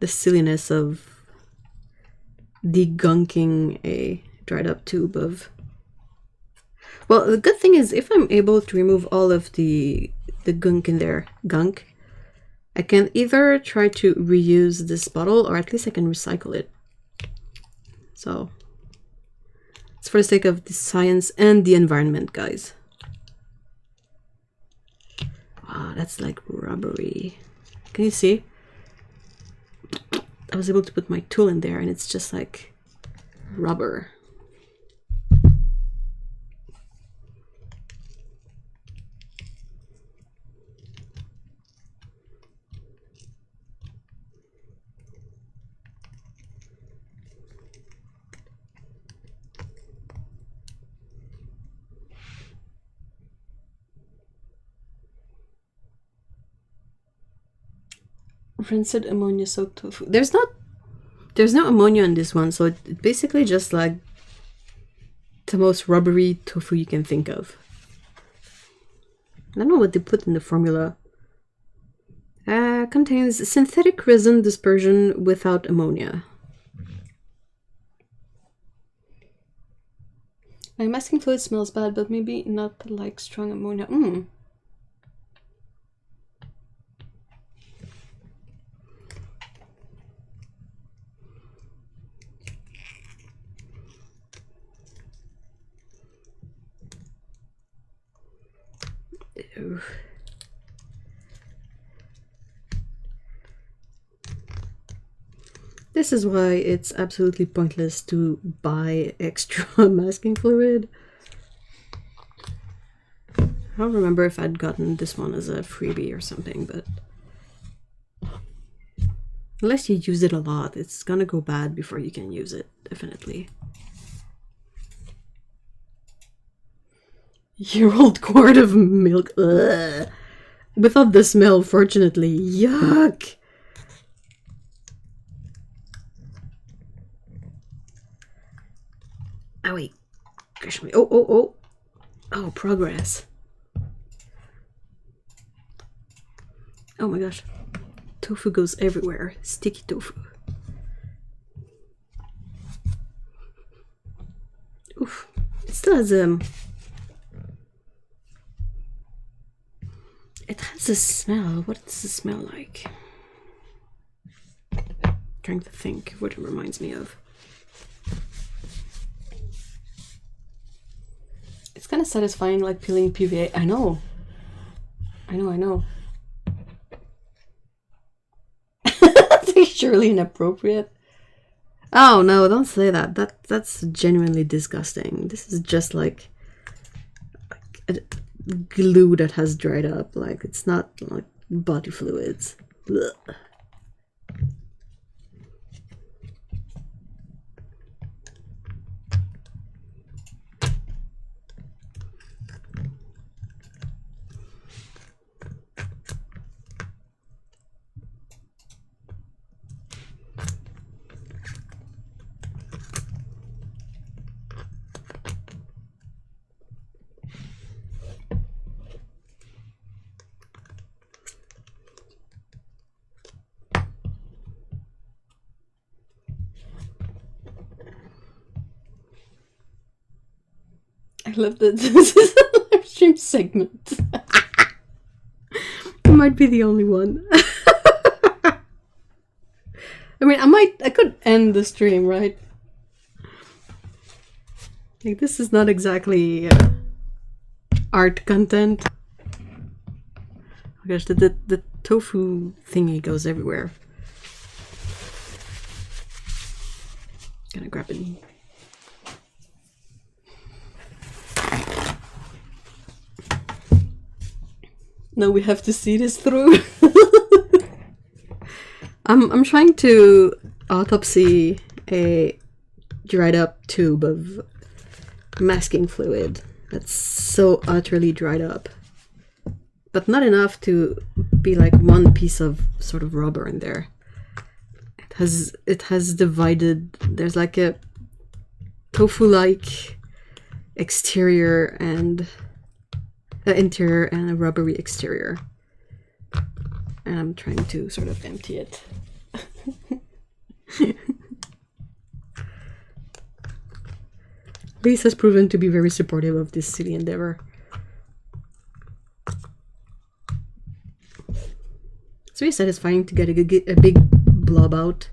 silliness of degunking a dried up tube of... Well, the good thing is if I'm able to remove all of the gunk in there, I can either try to reuse this bottle or at least I can recycle it. So it's for the sake of the science and the environment, guys. Wow, that's like rubbery. Can you see? I was able to put my tool in there and it's just like rubber. Rinsed ammonia soaked tofu. There's no ammonia in this one, so it's basically just like the most rubbery tofu you can think of. I don't know what they put in the formula. Contains synthetic resin dispersion without ammonia. My masking fluid smells bad, but maybe not like strong ammonia. Ew. This is why it's absolutely pointless to buy extra masking fluid. I don't remember if I'd gotten this one as a freebie or something, but unless you use it a lot, it's gonna go bad before you can use it, definitely. Year-old quart of milk. Ugh. Without the smell, fortunately. Yuck! Owie. Gosh, oh, oh, oh. Oh, progress. Oh my gosh. Tofu goes everywhere. Sticky tofu. Oof. It still has it has a smell. What does it smell like? Trying to think what it reminds me of. It's kind of satisfying, like peeling PVA. I know. I know. That's surely inappropriate. Oh no, don't say that. That's genuinely disgusting. This is just like a glue that has dried up. Like, it's not like body fluids. Ugh. I love that this is a live stream segment. I might be the only one. I mean, I could end the stream, right? Like, this is not exactly art content. Oh gosh, the tofu thingy goes everywhere. Gonna grab it. No, we have to see this through. I'm trying to autopsy a dried up tube of masking fluid that's so utterly dried up, but not enough to be like one piece of sort of rubber in there. It has divided. There's like a tofu-like exterior and interior and a rubbery exterior, and I'm trying to sort of empty it. Lise has proven to be very supportive of this silly endeavor. It's very satisfying to get a big blob out.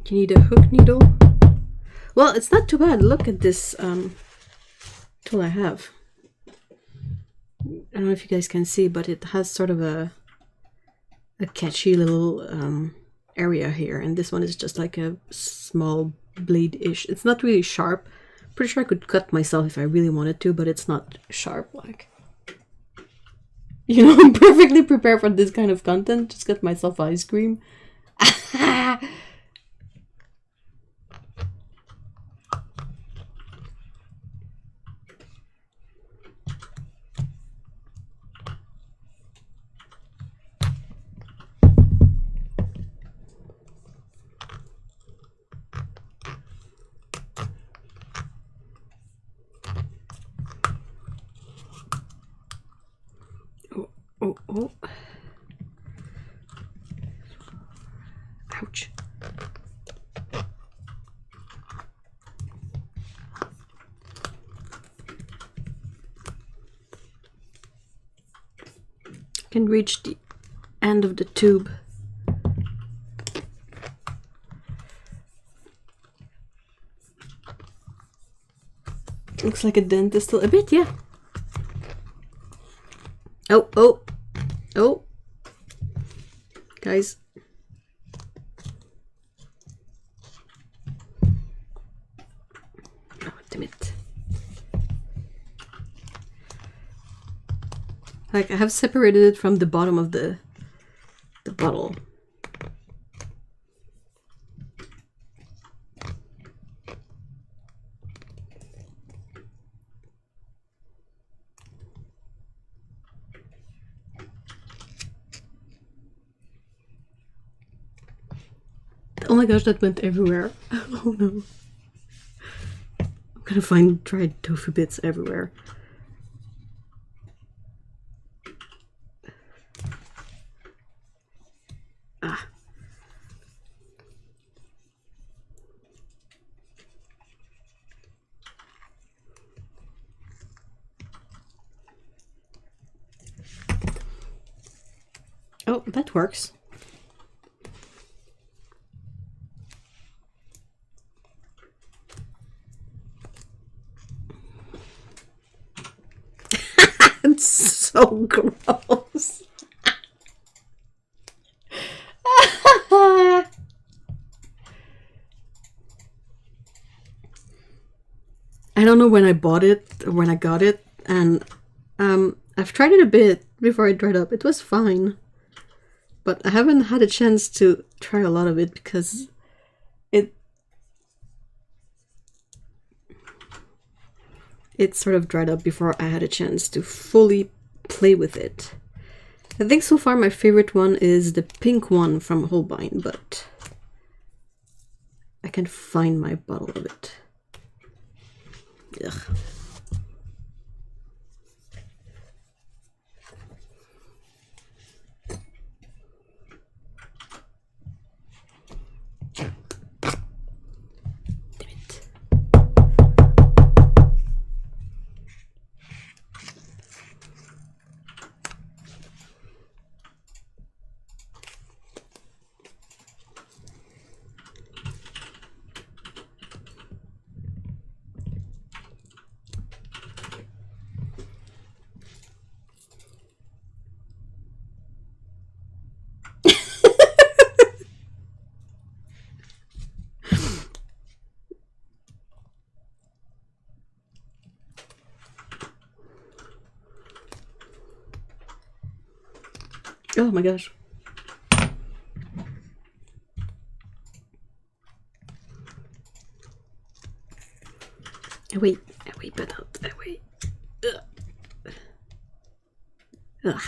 Do you need a hook needle? Well, it's not too bad. Look at this tool I have. I don't know if you guys can see, but it has sort of a catchy little area here, and this one is just like a small blade-ish. It's not really sharp. Pretty sure I could cut myself if I really wanted to, but it's not sharp. Like, you know, I'm perfectly prepared for this kind of content. Just got myself ice cream. Oh. Ouch. can reach the end of the tube. Looks like a dent is still a bit, yeah. Oh, oh, oh. Guys. Oh, damn it. Like, I have separated it from the bottom of the bottle. Oh my gosh, that went everywhere. Oh no. I'm gonna find dried tofu bits everywhere. Ah. Oh, that works. It's so gross. I don't know when I bought it or when I got it, and I've tried it a bit before it dried up. It was fine, but I haven't had a chance to try a lot of it because it sort of dried up before I had a chance to fully play with it. I think so far my favorite one is the pink one from Holbein, but I can't find my bottle of it. Ugh. Oh my gosh. I wait, but I wait. Ugh. Ugh.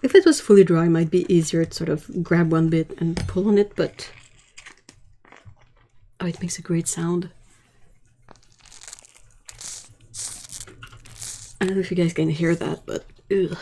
If it was fully dry, it might be easier to sort of grab one bit and pull on it, but oh, it makes a great sound. I don't know if you guys can hear that, but ugh.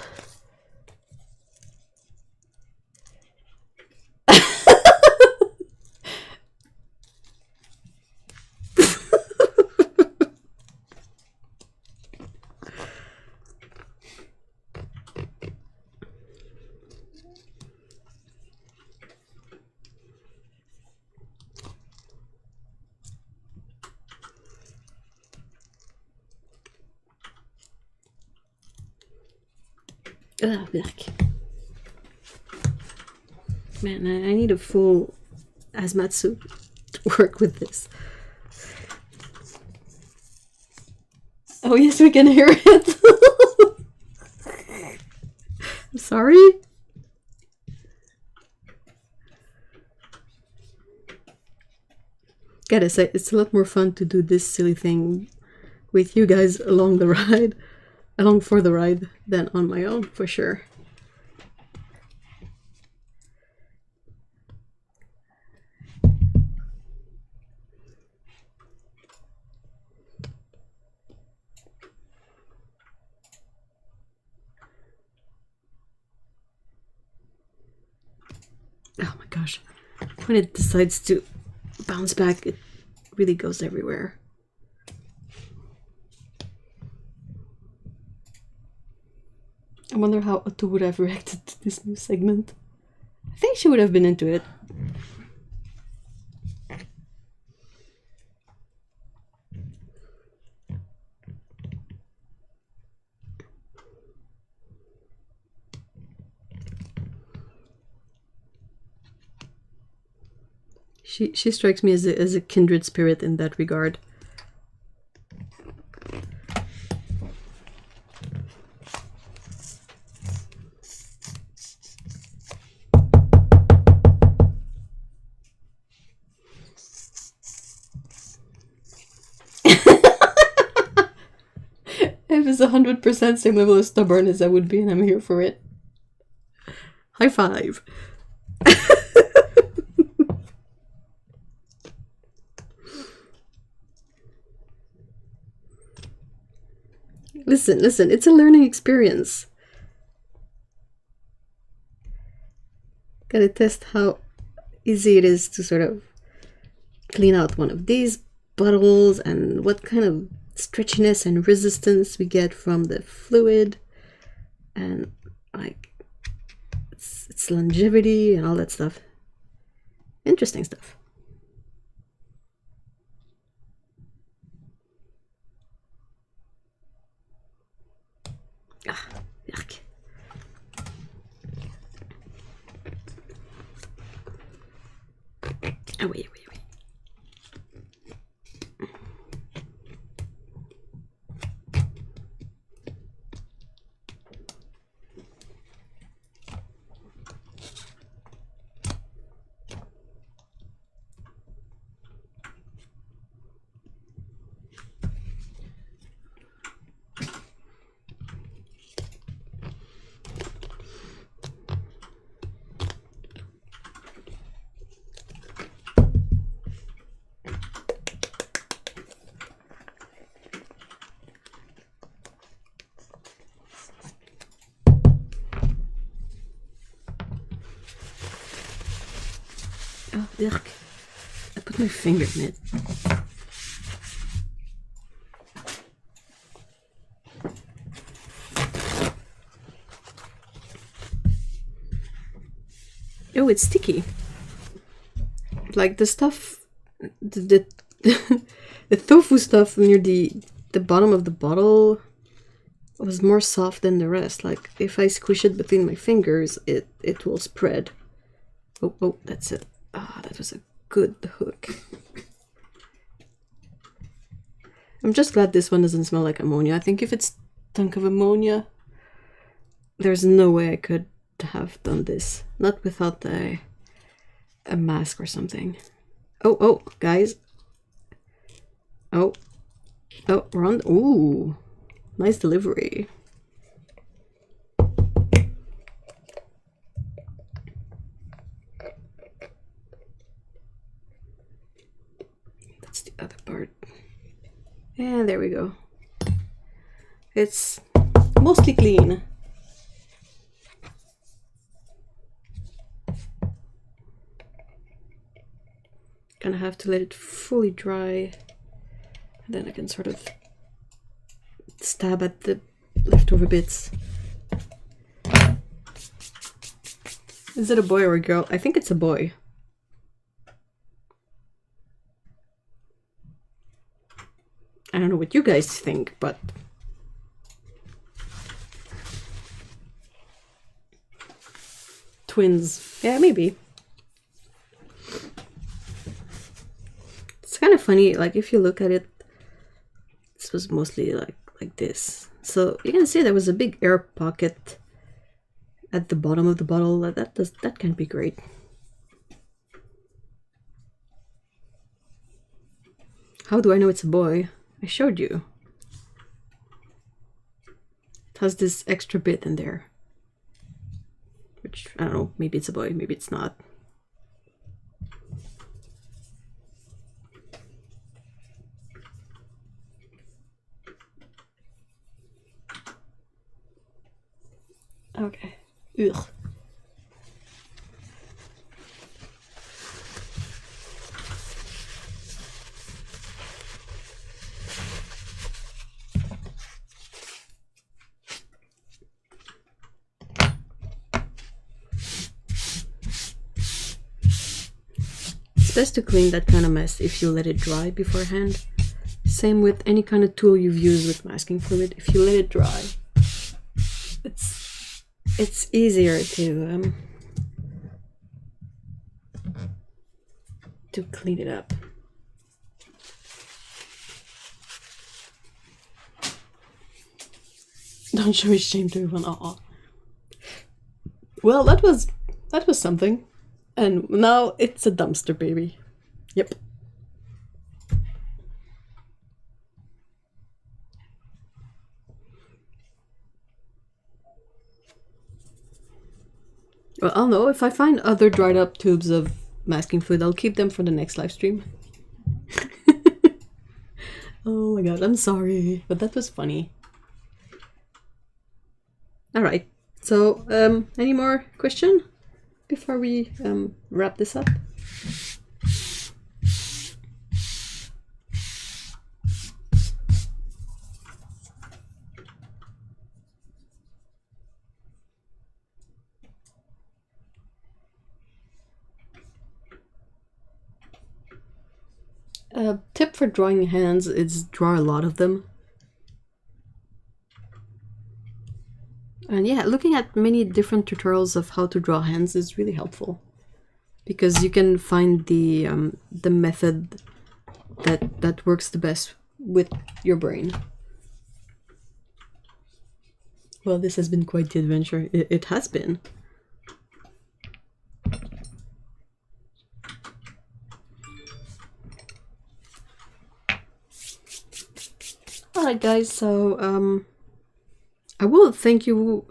Yuck. Man, I need a full hazmat suit to work with this. Oh yes, we can hear it. I'm sorry. Gotta say, it's a lot more fun to do this silly thing with you guys along for the ride than on my own, for sure. Oh my gosh, when it decides to bounce back, it really goes everywhere. I wonder how Otto would have reacted to this new segment. I think she would have been into it. She strikes me as a kindred spirit in that regard. If it's 100% same level of stubborn as I would be, and I'm here for it. High five. Listen, it's a learning experience. Gotta test how easy it is to sort of clean out one of these bottles and what kind of stretchiness and resistance we get from the fluid and like its longevity and all that stuff. Interesting stuff. Ah, yuck. Oh, wait. Oh, yuck. I put my finger in it. Oh, it's sticky. Like the stuff, the tofu stuff near the bottom of the bottle was more soft than the rest. Like if I squish it between my fingers, it will spread. Oh, that's it. Ah, that was a good hook. I'm just glad this one doesn't smell like ammonia. I think if it stunk of ammonia, there's no way I could have done this. Not without a mask or something. Oh, guys. Oh, we're on. Ooh, nice delivery. That's the other part. And there we go. It's mostly clean. Gonna have to let it fully dry, and then I can sort of stab at the leftover bits. Is it a boy or a girl? I think it's a boy. I don't know what you guys think, but twins. Yeah, maybe. It's kind of funny, like if you look at it, this was mostly like this. So you can see there was a big air pocket at the bottom of the bottle. That can be great. How do I know it's a boy? I showed you. It has this extra bit in there. Which, I don't know, maybe it's a boy, maybe it's not. Okay. Ugh. It's best to clean that kind of mess if you let it dry beforehand. Same with any kind of tool you've used with masking fluid. If you let it dry, it's easier to clean it up. Don't show his shame to everyone. Aw. Well, that was something. And now it's a dumpster baby. Yep. Well, I'll know if I find other dried up tubes of masking fluid, I'll keep them for the next live stream. Oh my god, I'm sorry, but that was funny. Alright, so any more question before we wrap this up? Tip for drawing hands is draw a lot of them. And yeah, looking at many different tutorials of how to draw hands is really helpful, because you can find the method that works the best with your brain. Well, this has been quite the adventure. It has been. Alright guys, so I will thank you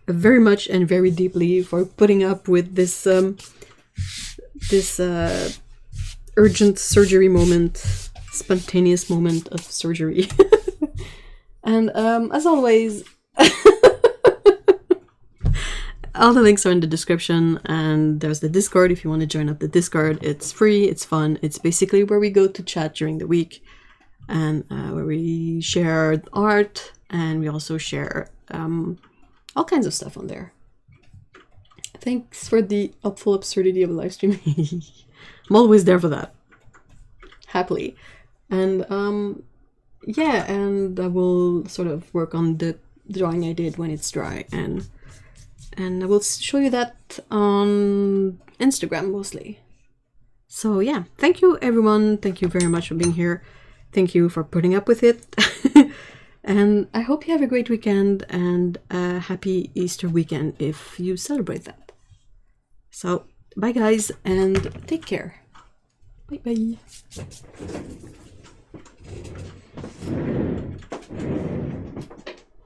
very much and very deeply for putting up with this urgent surgery moment, spontaneous moment of surgery. And as always, all the links are in the description, and there's the Discord if you want to join up the Discord. It's free, it's fun, it's basically where we go to chat during the week, and where we share art, and we also share all kinds of stuff on there. Thanks for the helpful absurdity of a live stream. I'm always there for that, happily. And yeah, and I will sort of work on the drawing I did when it's dry, and I will show you that on Instagram mostly. So yeah, thank you everyone, thank you very much for being here. Thank you for putting up with it. And I hope you have a great weekend and a happy Easter weekend if you celebrate that. So, bye guys, and take care. Bye bye.